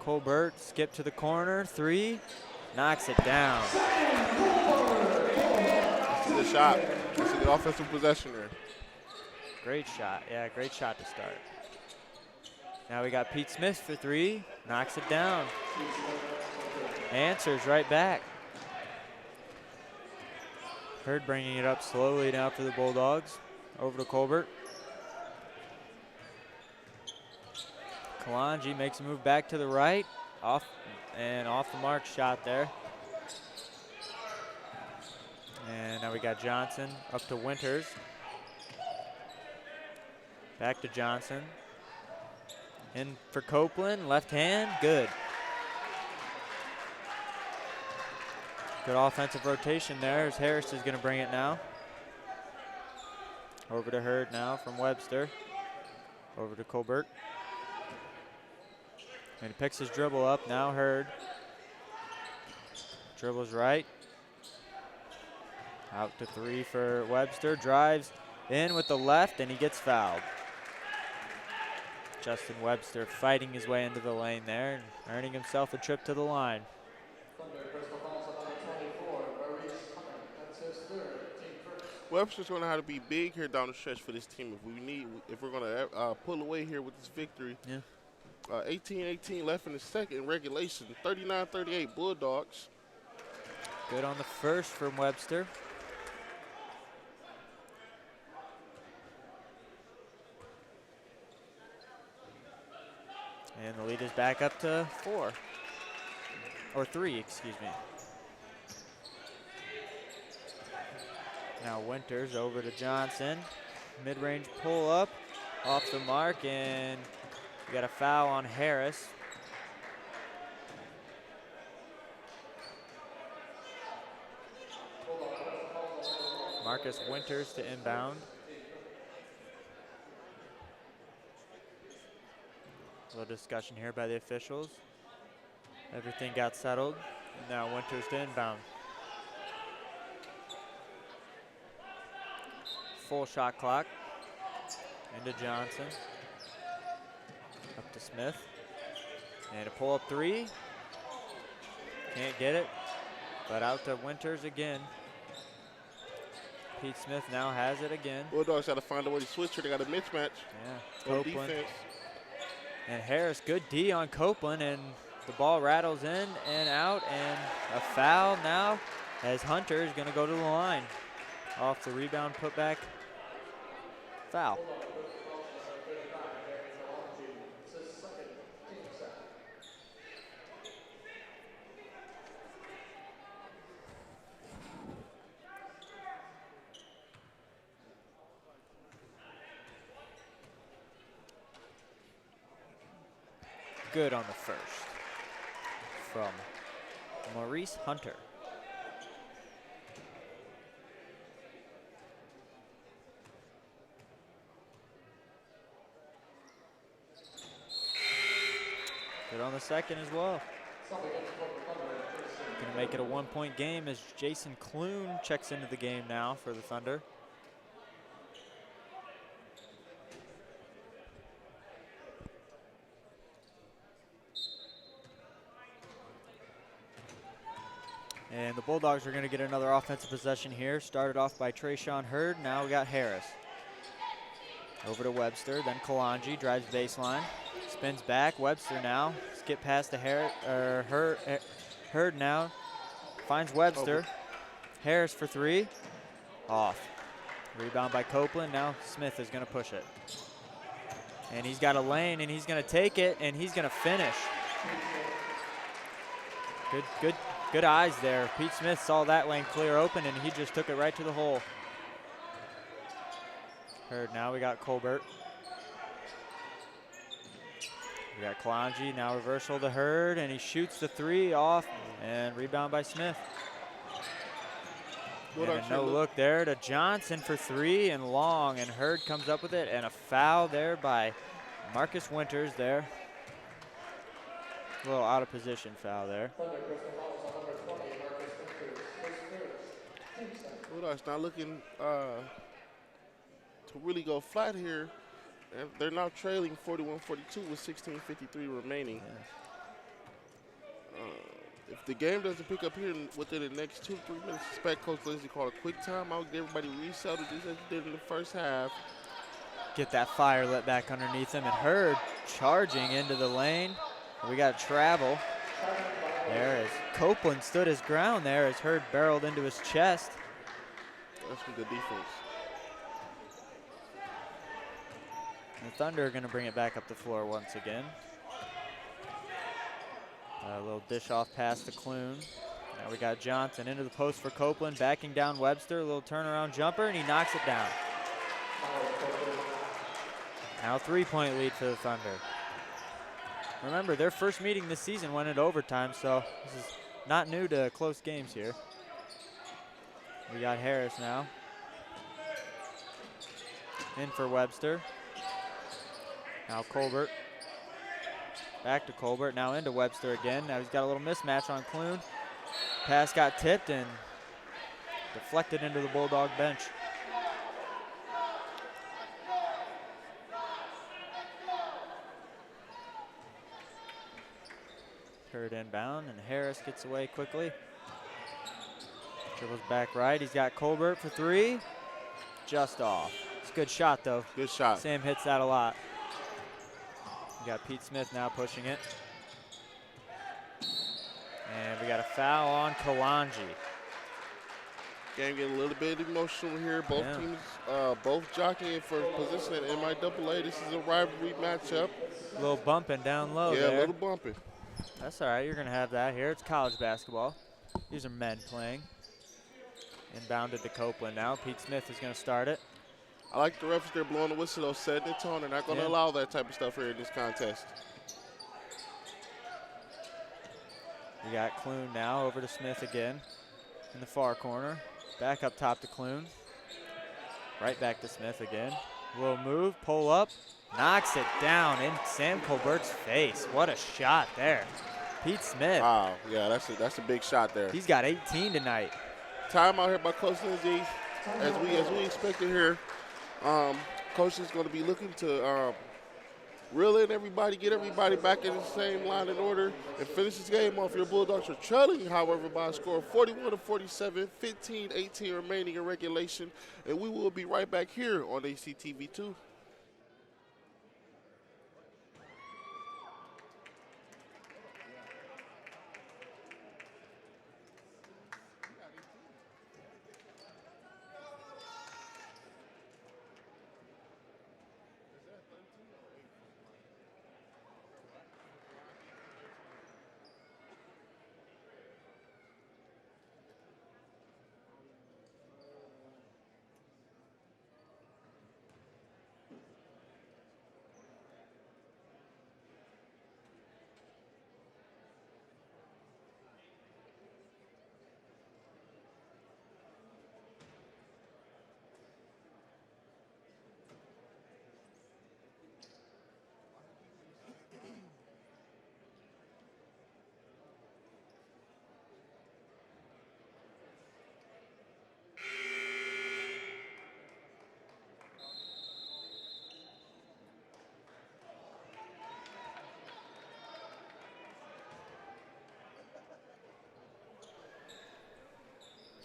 S2: Colbert, skip to the corner, 3, knocks it down.
S1: That's a good shot. That's a good offensive possession there.
S2: Great shot. Yeah, great shot to start. Now we got Pete Smith for 3. Knocks it down. Answers right back. Hurd bringing it up slowly now for the Bulldogs. Over to Colbert. Kalanji makes a move back to the right. Off the mark shot there. And now we got Johnson up to Winters. Back to Johnson. In for Copeland, left hand, good. Good offensive rotation there as Harris is going to bring it now. Over to Hurd now from Webster. Over to Colbert. And he picks his dribble up, now Hurd. Dribbles right. Out to 3 for Webster, drives in with the left, and he gets fouled. Justin Webster fighting his way into the lane there and earning himself a trip to the line.
S1: Webster's going to have to be big here down the stretch for this team if we're going to pull away here with this victory.
S2: Yeah.
S1: 18-18 left in the second regulation. 39-38 Bulldogs.
S2: Good on the first from Webster. And the lead is back up to 4. Or 3, excuse me. Now Winters over to Johnson. Mid-range pull up, off the mark, and we got a foul on Harris. Marcus Winters to inbound. A little discussion here by the officials. Everything got settled. Now Winters to inbound. Full shot clock. Into Johnson. Smith. And a pull-up three. Can't get it, but out to Winters again. Pete Smith now has it again.
S1: Bulldogs got to find a way to switch here. They got a mismatch
S2: Yeah,
S1: on
S2: Copeland.
S1: defense.
S2: And Harris, good D on Copeland, and the ball rattles in and out, and a foul now as Hunter is going to go to the line. Off the rebound, put back, foul. Good on the first from Maurice Hunter. Good on the second as well. Going to make it a 1-point game as Jason Clune checks into the game now for the Thunder. And the Bulldogs are going to get another offensive possession here. Started off by Trayshawn Hurd. Now we got Harris. Over to Webster, then Kalanji drives baseline. Spins back, Webster now. Skip past to Hurd now. Finds Webster.
S1: Over.
S2: Harris for three. Off. Rebound by Copeland. Now Smith is going to push it. And he's got a lane, and he's going to take it, and he's going to finish. Good eyes there. Pete Smith saw that lane clear open, and he just took it right to the hole. Hurd, now we got Colbert. We got Kalanji, now reversal to Hurd, and he shoots the three off, and rebound by Smith. And a no look there to Johnson for three and long, and Hurd comes up with it, and a foul there by Marcus Winters there. A little out of position foul there.
S1: Bulldogs not looking to really go flat here. And they're now trailing 41-42 with 16:53 remaining.
S2: Yeah.
S1: If the game doesn't pick up here within the next 2 to 3 minutes, expect Coach Lindsey call a quick timeout, get everybody resettled just as he did in the first half.
S2: Get that fire lit back underneath him, and Hurd charging into the lane. We got travel. There is Copeland stood his ground there as Hurd barreled into his chest.
S1: That's some good defense.
S2: The Thunder are going to bring it back up the floor once again. A little dish off pass to Clune. Now we got Johnson into the post for Copeland, backing down Webster. A little turnaround jumper, and he knocks it down. Now 3-point lead for the Thunder. Remember, their first meeting this season went into overtime, so this is not new to close games here. We got Harris now. In for Webster. Now Colbert. Back to Colbert, now into Webster again. Now he's got a little mismatch on Clune. Pass got tipped and deflected into the Bulldog bench. Hurd inbound, and Harris gets away quickly. Dribbles back right. He's got Colbert for three. Just off. It's a good shot, though.
S1: Good shot.
S2: Sam hits that a lot. We got Pete Smith now pushing it. And we got a foul on Kalanji.
S1: Game getting a little bit emotional here. Both teams, both jockeying for position at MIAA. This is a rivalry matchup.
S2: A little bumping down low
S1: Yeah,
S2: there.
S1: a little bumping.
S2: That's all right. You're going to have that here. It's college basketball. These are men playing. Inbounded to Copeland now. Pete Smith is going to start it.
S1: I like the refs. They're blowing the whistle, though, setting the tone. They're not going to allow that type of stuff here in this contest.
S2: We got Clune now over to Smith again in the far corner. Back up top to Clune. Right back to Smith again. Little move, pull up, knocks it down in Sam Colbert's face. What a shot there. Pete Smith.
S1: Wow, yeah, that's a big shot there.
S2: He's got 18 tonight.
S1: Timeout here by Coach Lindsey. As we expected here, Coach is going to be looking to reel in everybody, get everybody back in the same line and order, and finish this game off. Your Bulldogs are trailing, however, by a score of 41-47, 15-18 remaining in regulation, and we will be right back here on ACTV2.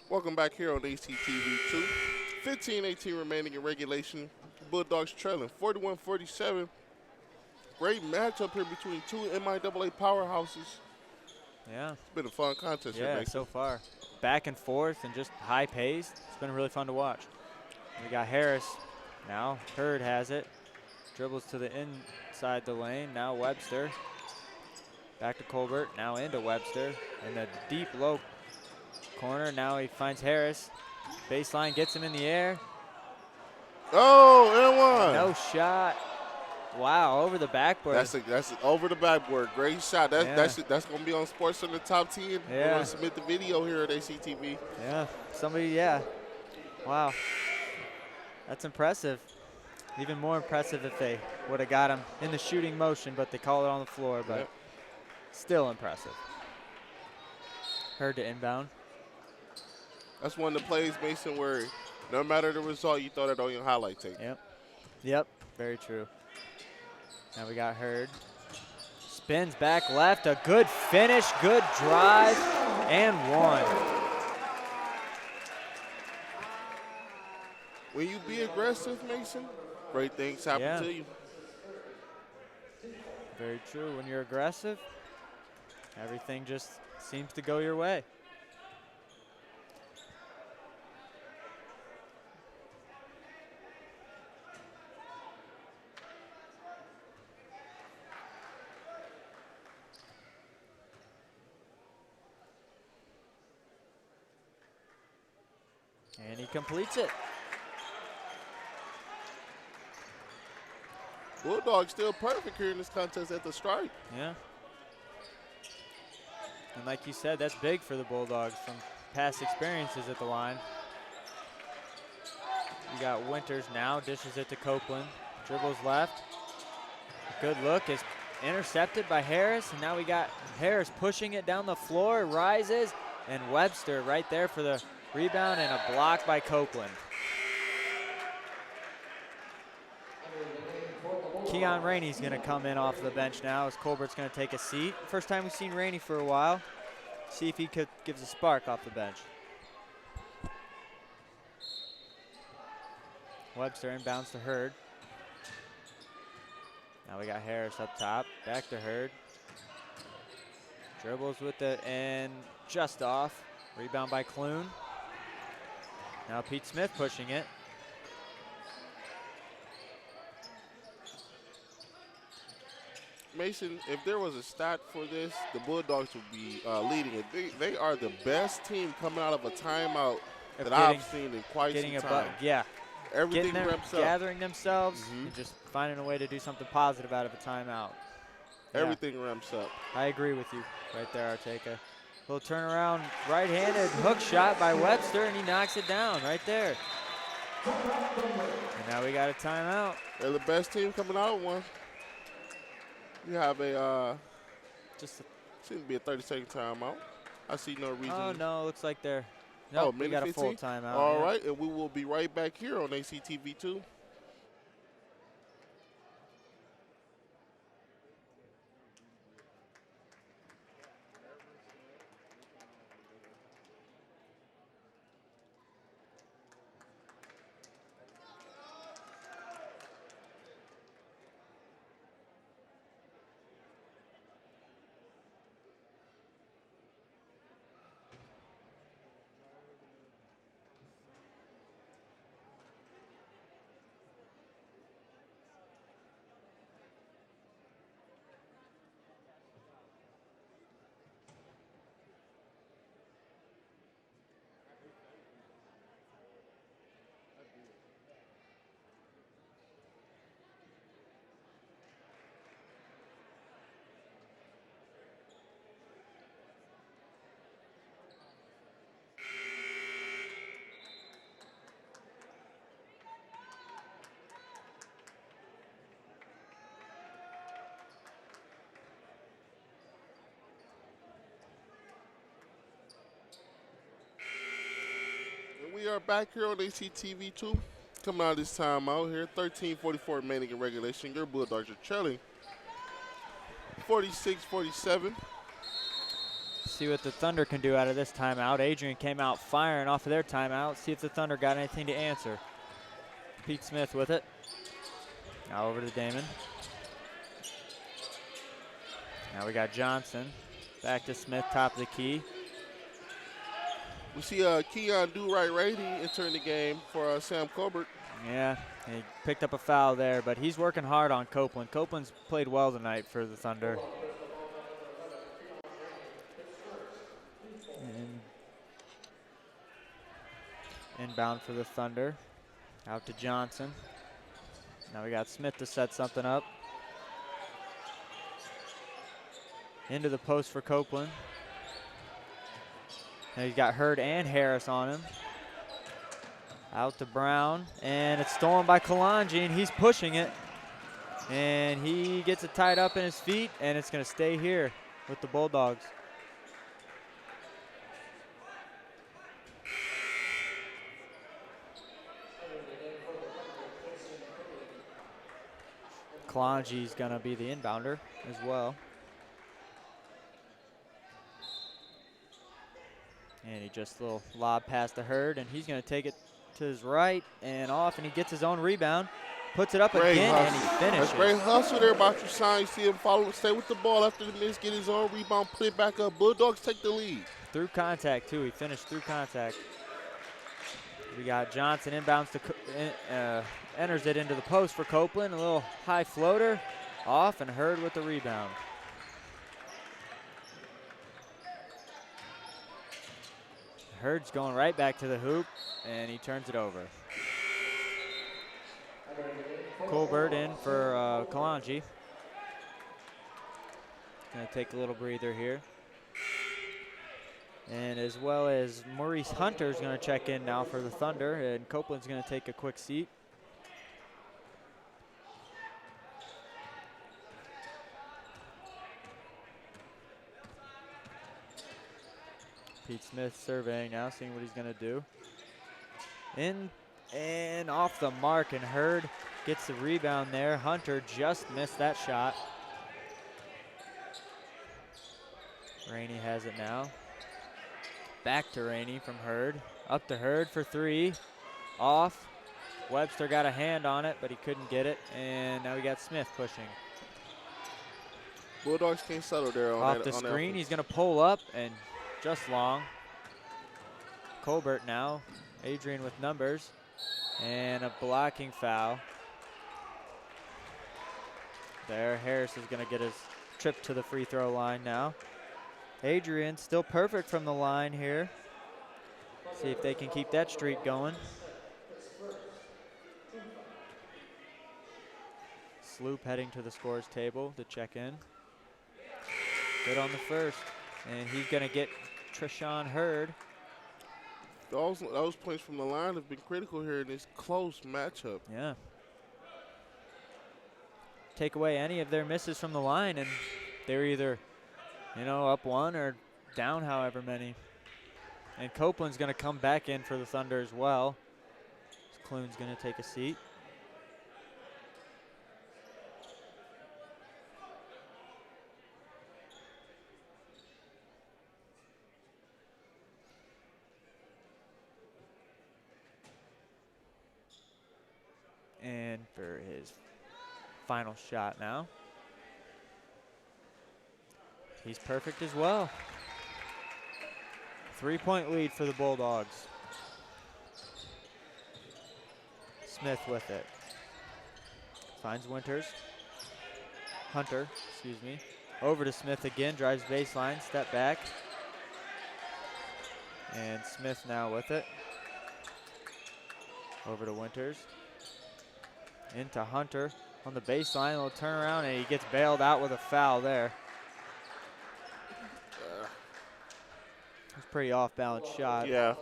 S1: Welcome back here on ACTV2. 15-18 remaining in regulation. Bulldogs trailing 41-47. Great matchup here between two MIAA powerhouses.
S2: Yeah.
S1: It's been a fun contest here,
S2: Yeah,
S1: Mason.
S2: so far. Back and forth and just high paced. It's been really fun to watch. We got Harris. Now Hurd has it. Dribbles to the inside the lane. Now Webster. Back to Colbert. Now into Webster. In the deep low corner. Now he finds Harris. Baseline gets him in the air.
S1: Oh, and one.
S2: No shot. Wow, over the backboard.
S1: That's over the backboard. Great shot. That's
S2: Yeah.
S1: that's going to be on Sports Center Top 10. We're
S2: Yeah.
S1: going to submit the video here at ACTV.
S2: Yeah, somebody, yeah. Wow. That's impressive. Even more impressive if they would have got him in the shooting motion, but they call it on the floor, but
S1: Yep.
S2: still impressive. Hurd to inbound.
S1: That's one of the plays, Mason, where no matter the result, you throw that on your highlight tape.
S2: Yep, very true. Now we got Hurd. Spins back left, a good finish, good drive, and one.
S1: When you be aggressive, Mason, great things happen
S2: Yeah.
S1: to you.
S2: Very true. When you're aggressive, everything just seems to go your way. And he completes it.
S1: Bulldogs still perfect here in this contest at the stripe.
S2: Yeah. And like you said, that's big for the Bulldogs from past experiences at the line. You got Winters now, dishes it to Copeland. Dribbles left. A good look is intercepted by Harris. And now we got Harris pushing it down the floor, rises, and Webster right there for the rebound and a block by Copeland. Keon Rainey's going to come in off the bench now as Colbert's going to take a seat. First time we've seen Rainey for a while. See if he could gives a spark off the bench. Webster inbounds to Hurd. Now we got Harris up top. Back to Hurd. Dribbles with it and just off. Rebound by Clune. Now Pete Smith pushing it.
S1: Mason, if there was a stat for this, the Bulldogs would be leading it. They are the best team coming out of a timeout that I've seen in quite some time.
S2: Yeah.
S1: Everything ramps up.
S2: Gathering themselves, and just finding a way to do something positive out of a timeout. Yeah.
S1: Everything ramps up.
S2: I agree with you right there, Arteka. Little turnaround, right-handed hook shot by Webster, and he knocks it down right there. And now we got a timeout.
S1: They're the best team coming out of one. You have a seems to be a 30-second timeout. I see no reason.
S2: Oh no, looks like they're. Nope, we got
S1: 15?
S2: a full timeout.
S1: All right, and we will be right back here on ACTV2. We are back here on ACTV2. Coming out of this time out here, 13:44 remaining in regulation. Your Bulldogs are trailing 46-47.
S2: See what the Thunder can do out of this timeout. Adrian came out firing off of their timeout. See if the Thunder got anything to answer. Pete Smith with it. Now over to Damon. Now we got Johnson. Back to Smith, top of the key.
S1: We see Keon Do-Right-Rady entering the game for Sam Colbert.
S2: Yeah, he picked up a foul there, but he's working hard on Copeland. Copeland's played well tonight for the Thunder. And inbound for the Thunder. Out to Johnson. Now we got Smith to set something up. Into the post for Copeland. Now he's got Hurd and Harris on him. Out to Brown, and it's stolen by Kalanji, and he's pushing it. And he gets it tied up in his feet, and it's going to stay here with the Bulldogs. Kalanji's going to be the inbounder as well. And he just a little lob past the Hurd, and he's going to take it to his right and off, and he gets his own rebound, puts it up again, and he finishes.
S1: That's great hustle there by Trine. You see him follow, stay with the ball after the miss, get his own rebound, put it back up. Bulldogs take the lead.
S2: Through contact, too. He finished through contact. We got Johnson inbounds to enters it into the post for Copeland. A little high floater off, and Hurd with the rebound. Hurd's going right back to the hoop, and he turns it over. Colbert in for Kalanji. Gonna take a little breather here. And as well as Maurice Hunter's gonna check in now for the Thunder, and Copeland's gonna take a quick seat. Pete Smith surveying now, seeing what he's going to do. In and off the mark, and Hurd gets the rebound there. Hunter just missed that shot. Rainey has it now. Back to Rainey from Hurd. Up to Hurd for three. Off. Webster got a hand on it, but he couldn't get it. And now we got Smith pushing.
S1: Bulldogs can't settle there on
S2: off the screen. He's going to pull up and just long. Colbert now. Adrian with numbers. And a blocking foul. There, Harris is going to get his trip to the free throw line now. Adrian still perfect from the line here. See if they can keep that streak going. Sloop heading to the scores table to check in. Good on the first. And he's going to get Trishawn Hurd.
S1: Those points from the line have been critical here in this close matchup.
S2: Yeah. Take away any of their misses from the line, and they're either, up one or down however many. And Copeland's going to come back in for the Thunder as well. Clune's going to take a seat. And for his final shot now. He's perfect as well. 3-point lead for the Bulldogs. Smith with it. Finds Winters. Hunter, excuse me. Over to Smith again, drives baseline, step back. And Smith now with it. Over to Winters. Into Hunter on the baseline, a little turnaround, and he gets bailed out with a foul there. It's a pretty off-balance shot.
S1: Yeah.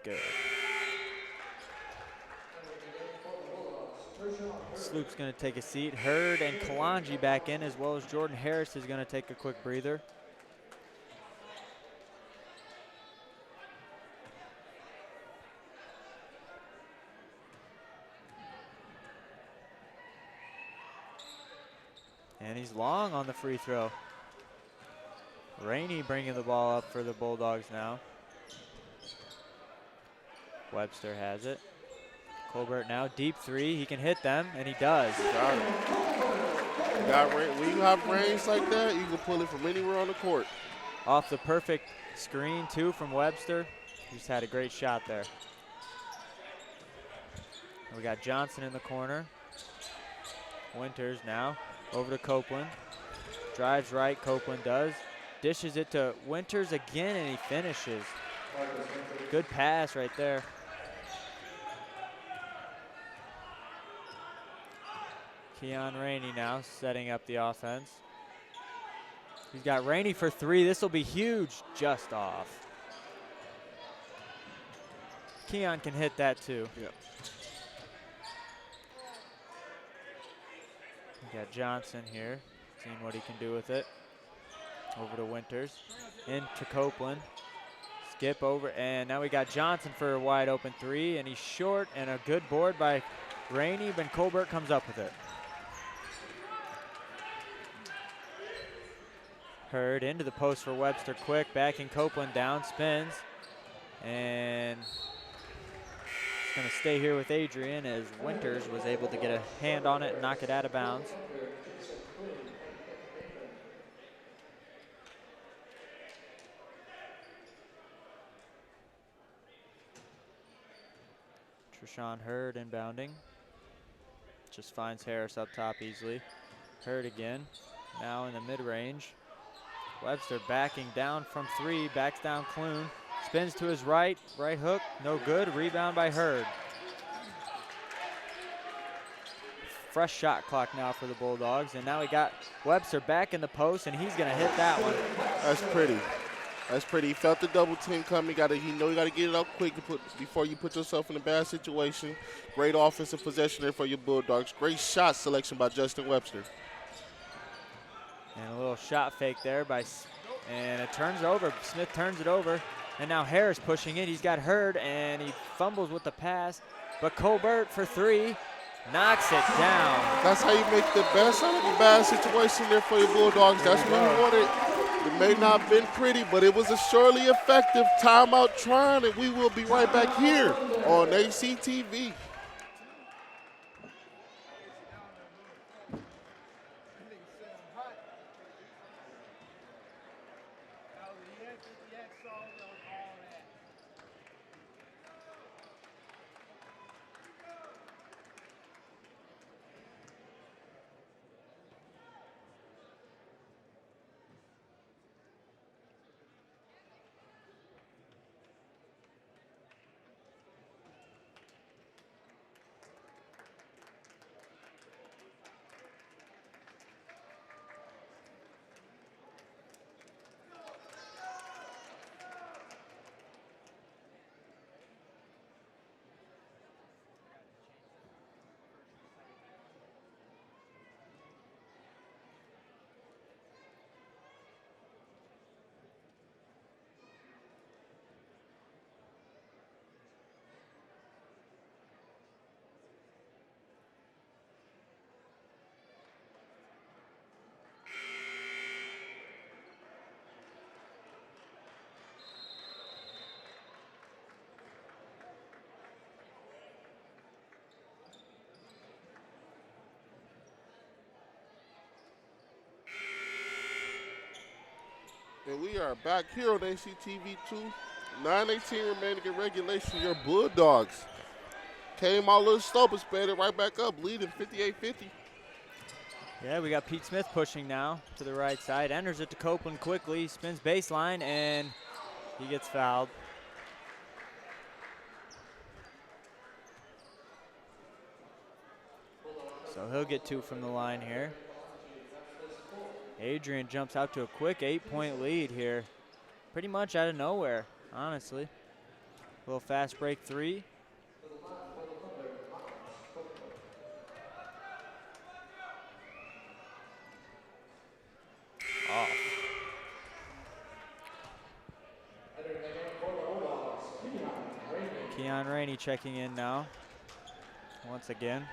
S2: Good. Sloop's going to take a seat. Hurd and Kalanji back in, as well as Jordan Harris is going to take a quick breather. And he's long on the free throw. Rainey bringing the ball up for the Bulldogs now. Webster has it. Colbert now, deep three. He can hit them, and he does.
S1: Got it. When you have range like that, you can pull it from anywhere on the court.
S2: Off the perfect screen, too, from Webster. He's had a great shot there. And we got Johnson in the corner. Winters now over to Copeland. Drives right, Copeland does. Dishes it to Winters again, and he finishes. Good pass right there. Keon Rainey now setting up the offense. He's got Rainey for three. This will be huge. Just off. Keon can hit that too.
S1: Yep.
S2: We got Johnson here, seeing what he can do with it. Over to Winters, into Copeland. Skip over, and now we got Johnson for a wide open three, and he's short, and a good board by Rainey, but Colbert comes up with it. Hurd into the post for Webster quick, backing Copeland down, spins, and it's gonna stay here with Adrian as Winters was able to get a hand on it and knock it out of bounds. Treshawn Hurd inbounding. Just finds Harris up top easily. Hurd again, now in the mid-range. Webster backing down from three, backs down Clune. Spins to his right, right hook, no good. Rebound by Hurd. Fresh shot clock now for the Bulldogs, and now we got Webster back in the post, and he's gonna hit that one.
S1: That's pretty. That's pretty. He felt the double team coming. He know you got to get it up quick before you put yourself in a bad situation. Great offensive possession there for your Bulldogs. Great shot selection by Justin Webster.
S2: And a little shot fake there and it turns over. Smith turns it over, and now Harris pushing it. He's got Hurd, and he fumbles with the pass, but Colbert for three knocks it down.
S1: That's how you make the best out of a bad situation there for your Bulldogs. That's what you wanted. It may not have been pretty, but it was a surely effective timeout Trine, and we will be right back here on ACTV. And we are back here on ACTV2. 9:18 remaining in regulation. Your Bulldogs came out a little slow, but sped it right back up, leading 58-50.
S2: Yeah, we got Pete Smith pushing now to the right side. Enters it to Copeland quickly. Spins baseline, and he gets fouled. So he'll get two from the line here. Adrian jumps out to a quick 8-point lead here. Pretty much out of nowhere, honestly. Little fast break 3. Off. Keon Rainey checking in now. Once again.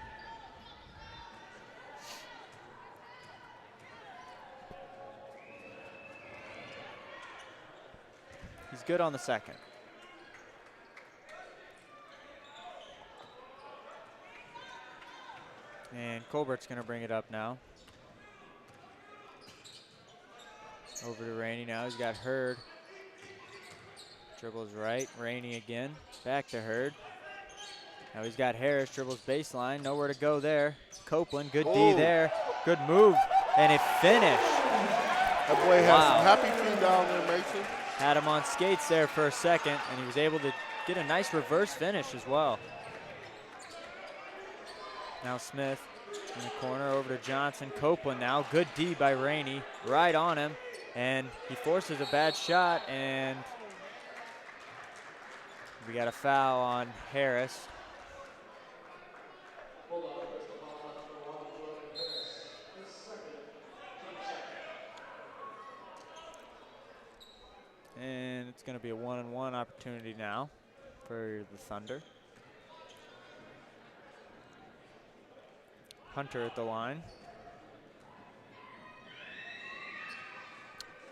S2: He's good on the second. And Colbert's going to bring it up now. Over to Rainey now. He's got Hurd. Dribbles right. Rainey again. Back to Hurd. Now he's got Harris. Dribbles baseline. Nowhere to go there. Copeland. Good D there. Good move. And it finished.
S1: That boy has some happy feet down there, Mason.
S2: Had him on skates there for a second, and he was able to get a nice reverse finish as well. Now Smith in the corner over to Johnson. Copeland now. Good D by Rainey. Right on him. And he forces a bad shot, and we got a foul on Harris. And it's going to be a 1-on-1 opportunity now for the Thunder. Hunter at the line.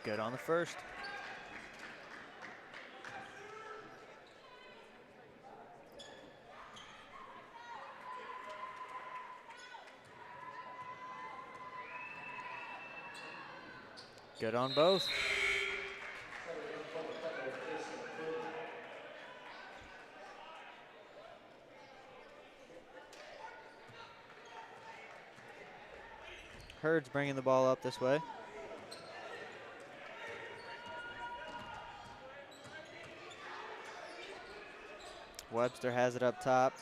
S2: Good on the first. Good on both. Hurd's bringing the ball up this way. Webster has it up top.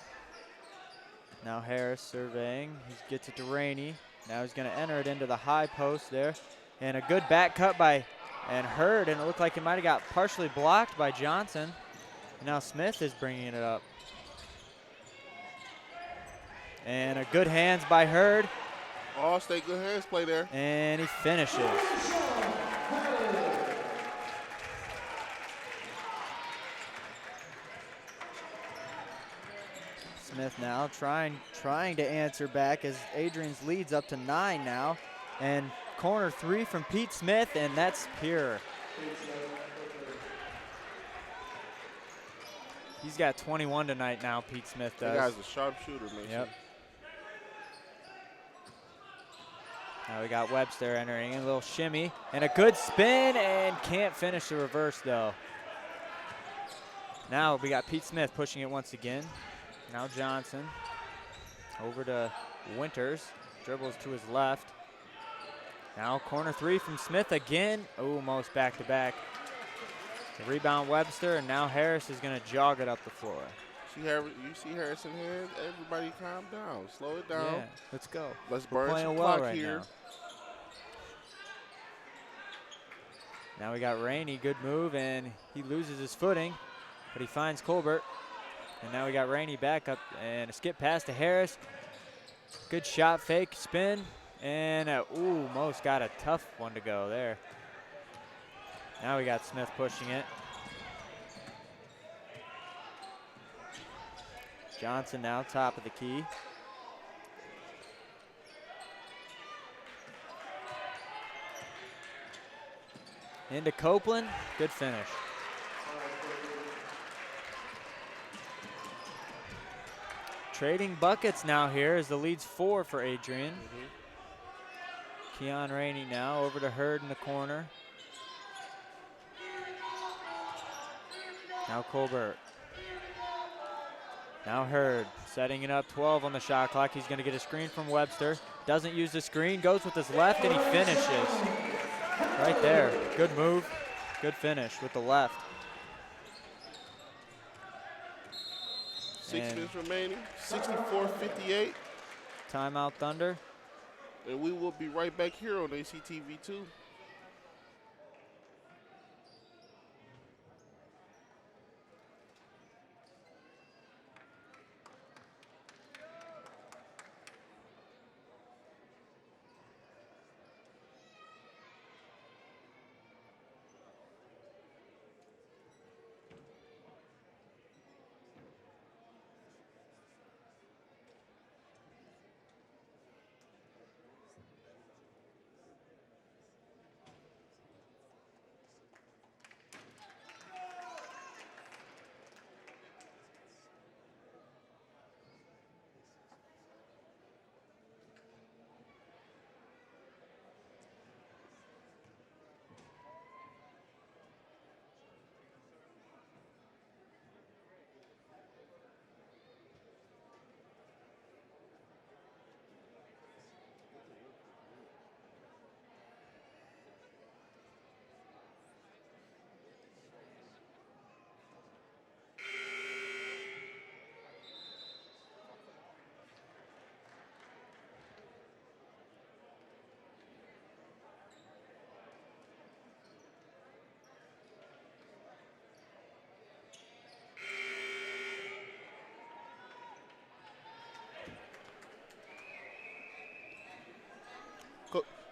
S2: Now Harris surveying. He gets it to Rainey. Now he's going to enter it into the high post there. And a good back cut by Hurd, and it looked like it might have got partially blocked by Johnson. And now Smith is bringing it up. And a good hands by Hurd.
S1: Oh, stay good hands play there.
S2: And he finishes. Smith now trying to answer back as Adrian's leads up to 9 now. And corner 3 from Pete Smith, and that's pure. He's got 21 tonight now, Pete Smith does.
S1: That guy's a sharpshooter, man.
S2: Yep. Now we got Webster entering a little shimmy and a good spin, and can't finish the reverse though. Now we got Pete Smith pushing it once again. Now Johnson over to Winters, dribbles to his left. Now corner 3 from Smith again. Almost back to back. The rebound Webster, and now Harris is going to jog it up the floor.
S1: You see Harris in hand? Everybody calm down. Slow it down.
S2: Yeah, let's go.
S1: Let's burn some
S2: well
S1: clock
S2: right
S1: here.
S2: Now we got Rainey, good move, and he loses his footing, but he finds Colbert. And now we got Rainey back up, and a skip pass to Harris. Good shot fake, spin, and Most got a tough one to go there. Now we got Smith pushing it. Johnson now top of the key. Into Copeland, good finish. Trading buckets now here as the lead's 4 for Adrian. Keon Rainey now over to Hurd in the corner. Now Colbert. Now Hurd setting it up, 12 on the shot clock. He's going to get a screen from Webster. Doesn't use the screen, goes with his left, and he finishes. Right there. Good move, good finish with the left.
S1: 6 minutes remaining, 64-58.
S2: Timeout Thunder.
S1: And we will be right back here on ACTV2.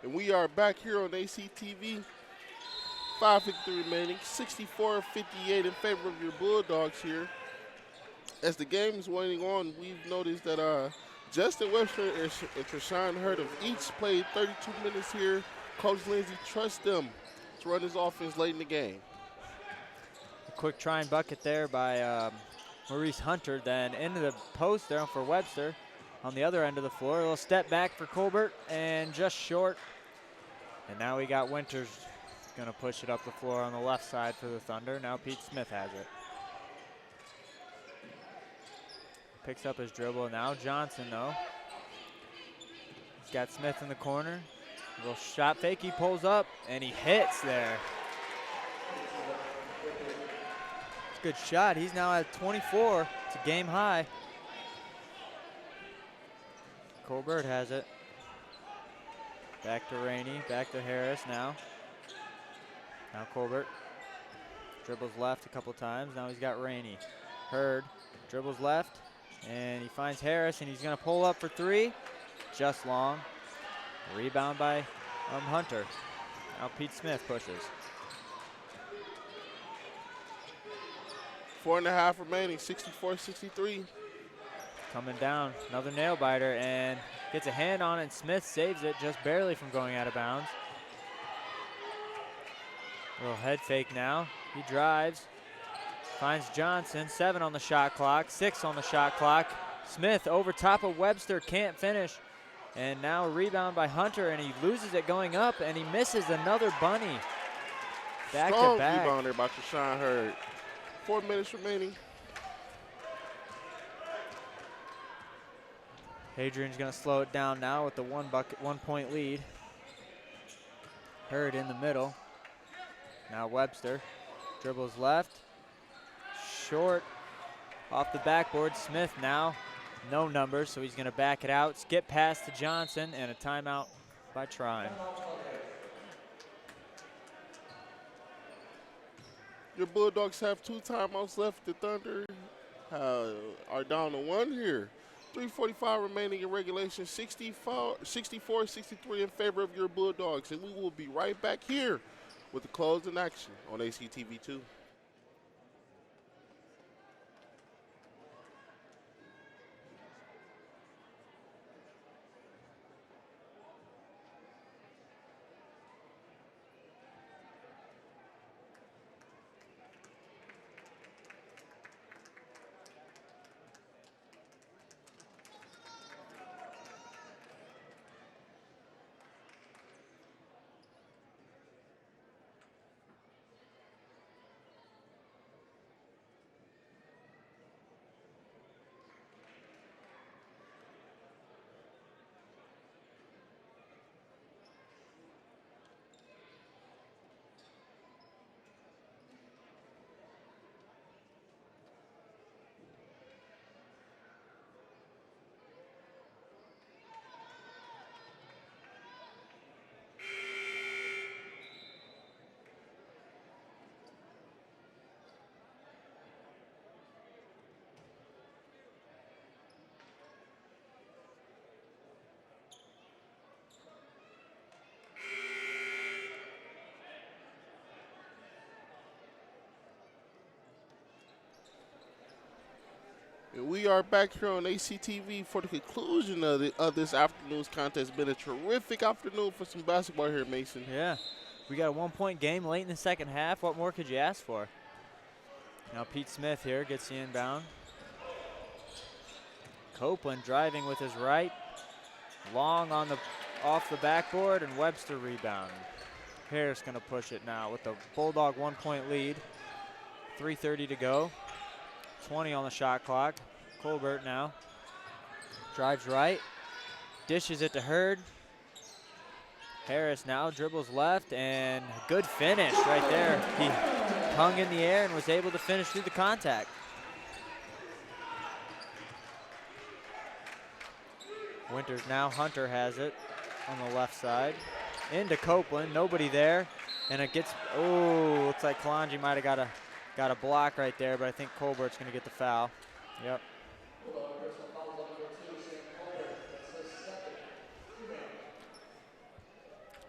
S1: And we are back here on ACTV. 5:53 remaining, 64-58 in favor of your Bulldogs here. As the game is waning on, we've noticed that Justin Webster and Trine Hurd have each played 32 minutes here. Coach Lindsey trusts them to run his offense late in the game.
S2: A quick Trine bucket there by Maurice Hunter, then into the post there for Webster on the other end of the floor. A little step back for Colbert and just short. And now we got Winters going to push it up the floor on the left side for the Thunder. Now Pete Smith has it. Picks up his dribble. Now Johnson, though. He's got Smith in the corner. A little shot fake. He pulls up, and he hits there. It's a good shot. He's now at 24. It's a game high. Colbert has it. Back to Rainey. Back to Harris now. Now Colbert dribbles left a couple times. Now he's got Rainey. Hurd dribbles left, and he finds Harris, and he's going to pull up for three. Just long. Rebound by Hunter. Now Pete Smith pushes.
S1: 4.5 remaining, 64-63.
S2: Coming down, another nail biter, and gets a hand on it, and Smith saves it just barely from going out of bounds. Little head fake now. He drives, finds Johnson. 7 on the shot clock, 6 on the shot clock. Smith over top of Webster, can't finish. And now a rebound by Hunter, and he loses it going up, and he misses another bunny. Back
S1: Strong
S2: to back.
S1: rebound there by Trine Hurd. 4 minutes remaining.
S2: Adrian's going to slow it down now with the 1-point lead. Hurd in the middle. Now Webster dribbles left. Short off the backboard. Smith now. No numbers, so he's going to back it out. Skip pass to Johnson, and a timeout by Trine.
S1: Your Bulldogs have 2 timeouts left. The Thunder are down to 1 here. 3:45 remaining in regulation. 64-63 in favor of your Bulldogs. And we will be right back here with the closing action on ACTV2. And we are back here on ACTV for the conclusion of this afternoon's contest. It's been a terrific afternoon for some basketball here, Mason.
S2: Yeah, we got a 1-point game late in the second half. What more could you ask for? Now Pete Smith here gets the inbound. Copeland driving with his right. Long on the off the backboard, and Webster rebound. Harris going to push it now with the Bulldog 1-point lead. 3:30 to go. 20 on the shot clock. Colbert now drives right, dishes it to Hurd. Harris now dribbles left, and good finish right there. He hung in the air and was able to finish through the contact. Winters now, Hunter has it on the left side. Into Copeland, nobody there. And it gets, oh, looks like Kalanji might have got a block right there, but I think Colbert's gonna get the foul. Yep.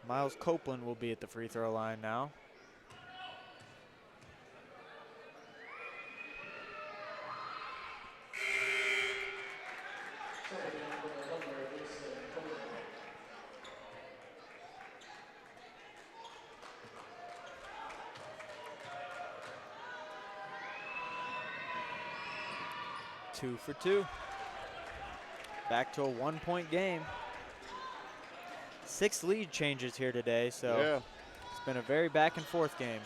S2: Miles Copeland will be at the free throw line now. Two for two. Back to a 1-point game. 6 lead changes here today, so
S1: Yeah.
S2: it's been a very back and forth game.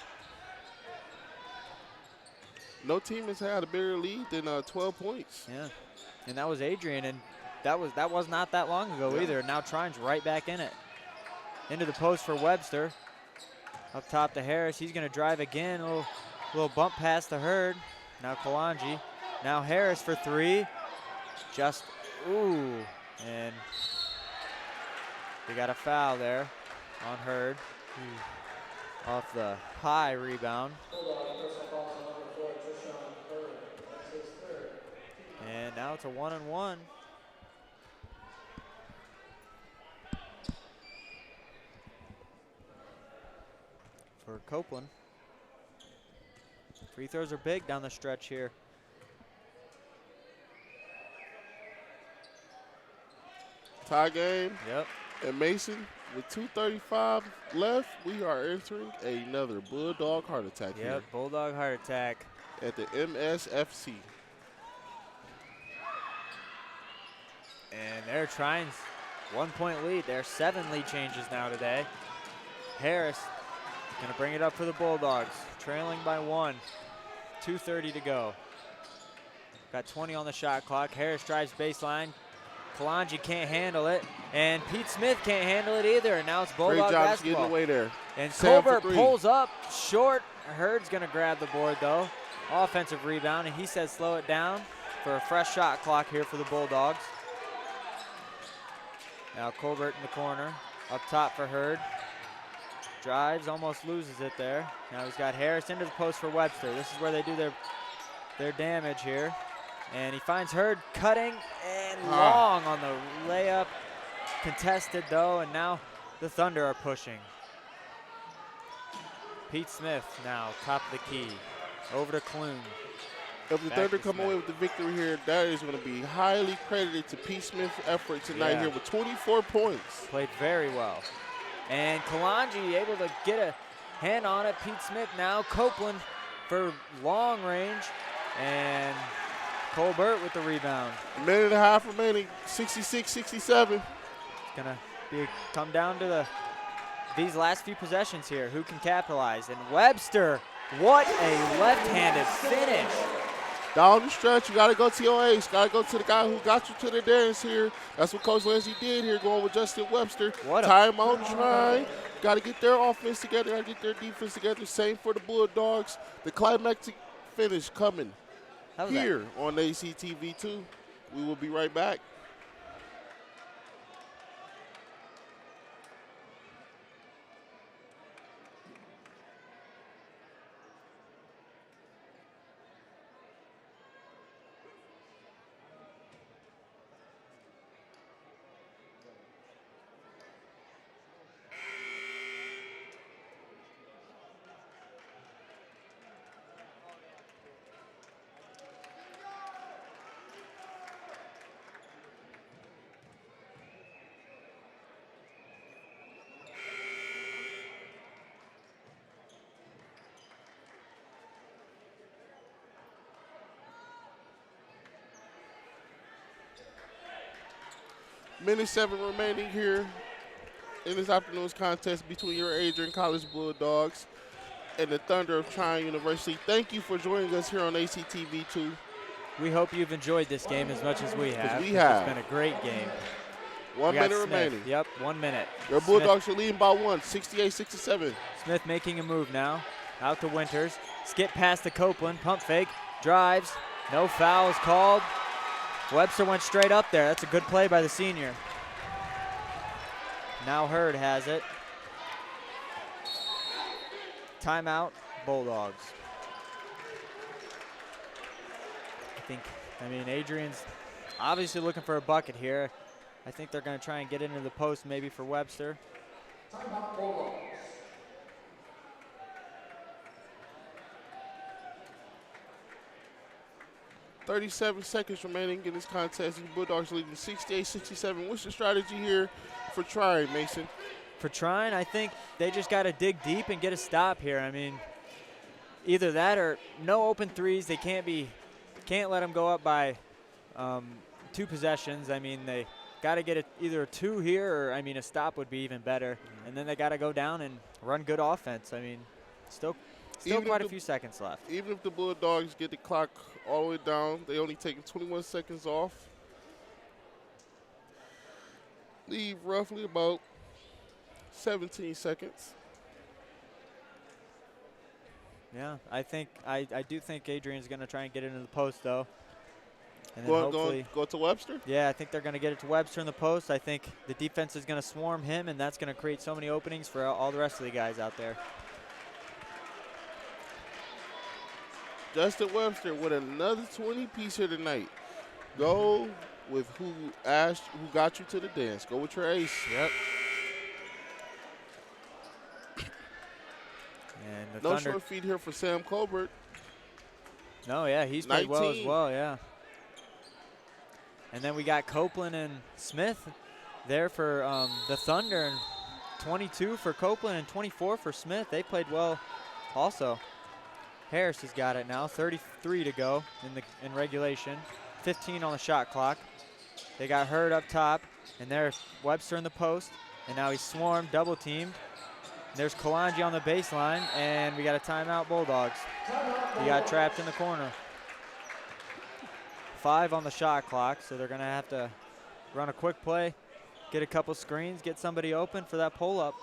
S1: No team has had a bigger lead than 12 points.
S2: Yeah, and that was Adrian, and that was not that long ago either. Now Trine's right back in it. Into the post for Webster. Up top to Harris. He's going to drive again. A little bump pass to Hurd. Now Kalanji. Now Harris for three. Just, ooh, and we got a foul there on Hurd. Off the high rebound. And now it's a 1-on-1. For Copeland. Free throws are big down the stretch here.
S1: Tie game.
S2: Yep.
S1: And Mason, with 2:35 left, we are entering another Bulldog heart attack here
S2: Yep, Bulldog heart attack.
S1: at the MSFC.
S2: And they're Trine's 1-point lead. There are 7 lead changes now today. Harris gonna bring it up for the Bulldogs, trailing by 1. 2:30 to go. Got 20 on the shot clock. Harris drives baseline. Kalanji can't handle it, and Pete Smith can't handle it either. And now it's
S1: Great
S2: Bulldog
S1: job
S2: basketball.
S1: getting away there.
S2: And
S1: Sam for
S2: Colbert
S1: three.
S2: pulls up short. Hurd's gonna grab the board though. Offensive rebound, and he says slow it down for a fresh shot clock here for the Bulldogs. Now Colbert in the corner, up top for Hurd. Drives, almost loses it there. Now he's got Harris into the post for Webster. This is where they do their damage here. And he finds Hurd cutting and long on the layup. Contested though, and now the Thunder are pushing. Pete Smith now top of the key. Over to Clune.
S1: If the
S2: Back
S1: Thunder
S2: to
S1: come
S2: Smith.
S1: away with the victory here, that is going to be highly credited to Pete Smith's effort tonight
S2: Yeah.
S1: here with 24 points.
S2: Played very well. And Kalanji able to get a hand on it. Pete Smith now. Copeland for long range. And Colbert with the rebound.
S1: A minute and a half remaining, 66-67.
S2: Gonna come down to these last few possessions here. Who can capitalize? And Webster, what a left-handed finish.
S1: Down the stretch, you got to go to your ace. Got to go to the guy who got you to the dance here. That's what Coach Lindsey did here, going with Justin Webster.
S2: What a-
S1: Timeout, Trine. Got to get their offense together. Got to get their defense together. Same for the Bulldogs. The climactic finish coming
S2: How was
S1: here on ACTV2. We will be right back. Minute 7 remaining here in this afternoon's contest between your Adrian College Bulldogs and the Thunder of Trine University. Thank you for joining us here on ACTV2.
S2: We hope you've enjoyed this game as much as we have.
S1: we have.
S2: It's been a great game.
S1: 1
S2: We got
S1: minute
S2: Smith.
S1: remaining.
S2: Yep, 1 minute.
S1: Your Bulldogs are leading by 1, 68-67.
S2: Smith making a move now. Out to Winters. Skip past to Copeland. Pump fake. Drives. No fouls called. Webster went straight up there. That's a good play by the senior. Now Hurd has it. Timeout, Bulldogs. I mean, Adrian's obviously looking for a bucket here. I think they're going to try and get into the post maybe for Webster.
S4: Timeout Bulldogs.
S1: 37 seconds remaining in this contest. The Bulldogs leading 68-67. What's the strategy here for Trine, Mason?
S2: For Trine, I think they just got to dig deep and get a stop here. I mean, either that or no open threes. They can't let them go up by 2 possessions. I mean, they got to get either a 2 here or, I mean, a stop would be even better. And then they got to go down and run good offense. I mean, still quite a few seconds left.
S1: Even if the Bulldogs get the clock all the way down, they only taking 21 seconds off. Leave roughly about 17 seconds.
S2: Yeah, I do think Adrian's going to try and get it into the post, though. And then hopefully
S1: go to Webster?
S2: Yeah, I think they're going to get it to Webster in the post. I think the defense is going to swarm him, and that's going to create so many openings for all the rest of the guys out there.
S1: Justin Webster with another 20-piece here tonight. Go with who got you to the dance. Go with your ace.
S2: Yep. And the
S1: No
S2: Thunder.
S1: short feed here for Sam Colbert.
S2: No, yeah, he's played well as well, yeah. And then we got Copeland and Smith there for the Thunder. And 22 for Copeland and 24 for Smith. They played well also. Harris has got it now, 33 to go in regulation, 15 on the shot clock. They got Hurd up top, and there's Webster in the post, and now he's swarmed, double teamed. There's Kalanji on the baseline, and we got a timeout Bulldogs. He got trapped in the corner. 5 on the shot clock, so they're gonna have to run a quick play, get a couple screens, get somebody open for that pull-up.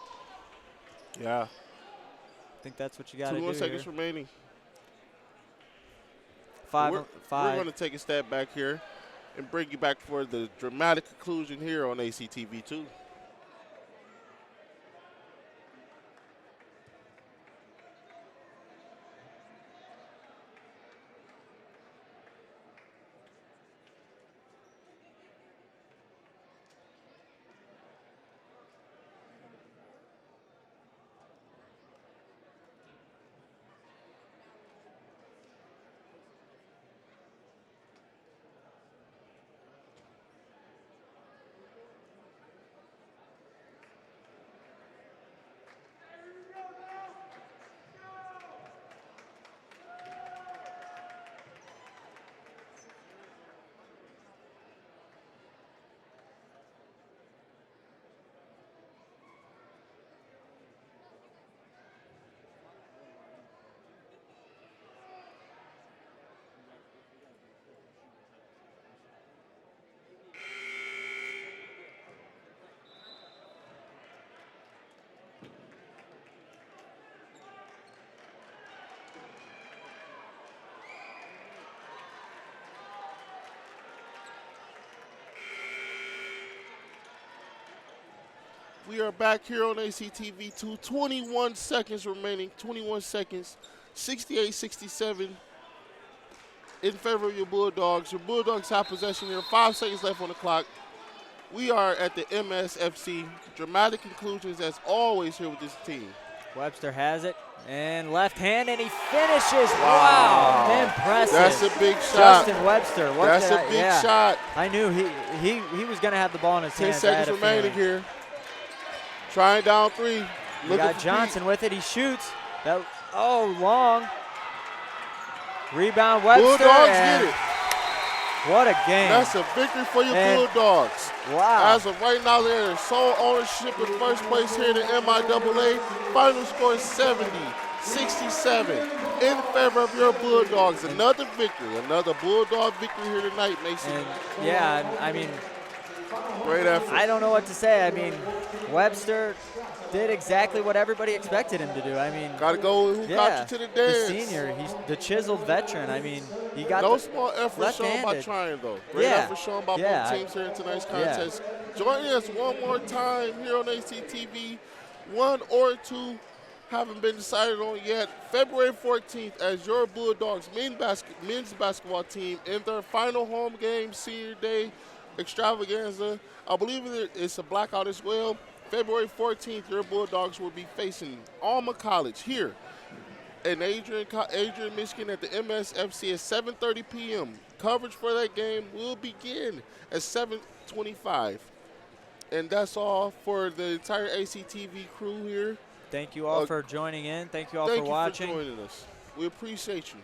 S1: Yeah.
S2: I think that's what you got to do
S1: 21 seconds
S2: here.
S1: remaining.
S2: Five.
S1: We're going to take a step back here and bring you back for the dramatic conclusion here on ACTV2. We are back here on ACTV2. 21 seconds remaining. 21 seconds. 68-67 in favor of your Bulldogs. Your Bulldogs have possession here. 5 seconds left on the clock. We are at the MSFC. Dramatic conclusions as always here with this team.
S2: Webster has it, and left hand, and he finishes. Wow, impressive.
S1: That's a big shot.
S2: Justin Webster.
S1: That's a big shot.
S2: I knew he was going to have the ball in his
S1: 10
S2: hands.
S1: seconds remaining here. Trying down 3.
S2: We got Johnson with it. He shoots. Long. Rebound Webster.
S1: Bulldogs get it.
S2: What a game.
S1: That's a victory for your Bulldogs.
S2: Wow.
S1: As of right now, they're in sole ownership in first place here in the MIAA. Final score is 70-67 in favor of your Bulldogs. Another victory, another Bulldog victory here tonight, Mason.
S2: And I mean,
S1: great effort.
S2: I don't know what to say. I mean, Webster did exactly what everybody expected him to do. I mean,
S1: got to go with who got you to the dance.
S2: The senior, he's the chiseled veteran. I mean, he got
S1: no small effort shown by Trine, though. Great effort shown by both teams here in tonight's contest. Joining us one more time here on ACTV. 1 or 2 haven't been decided on yet. February 14th, as your Bulldogs men's basketball team in their final home game, senior day extravaganza. I believe it's a blackout as well. February 14th, your Bulldogs will be facing Alma College here in Adrian, Michigan at the MSFC at 7:30 p.m. Coverage for that game will begin at 7:25. And that's all for the entire ACTV crew here.
S2: Thank you all for joining in. Thank you all
S1: Thank
S2: for
S1: you
S2: watching.
S1: for joining us. We appreciate you.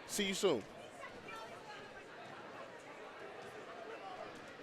S1: See you soon.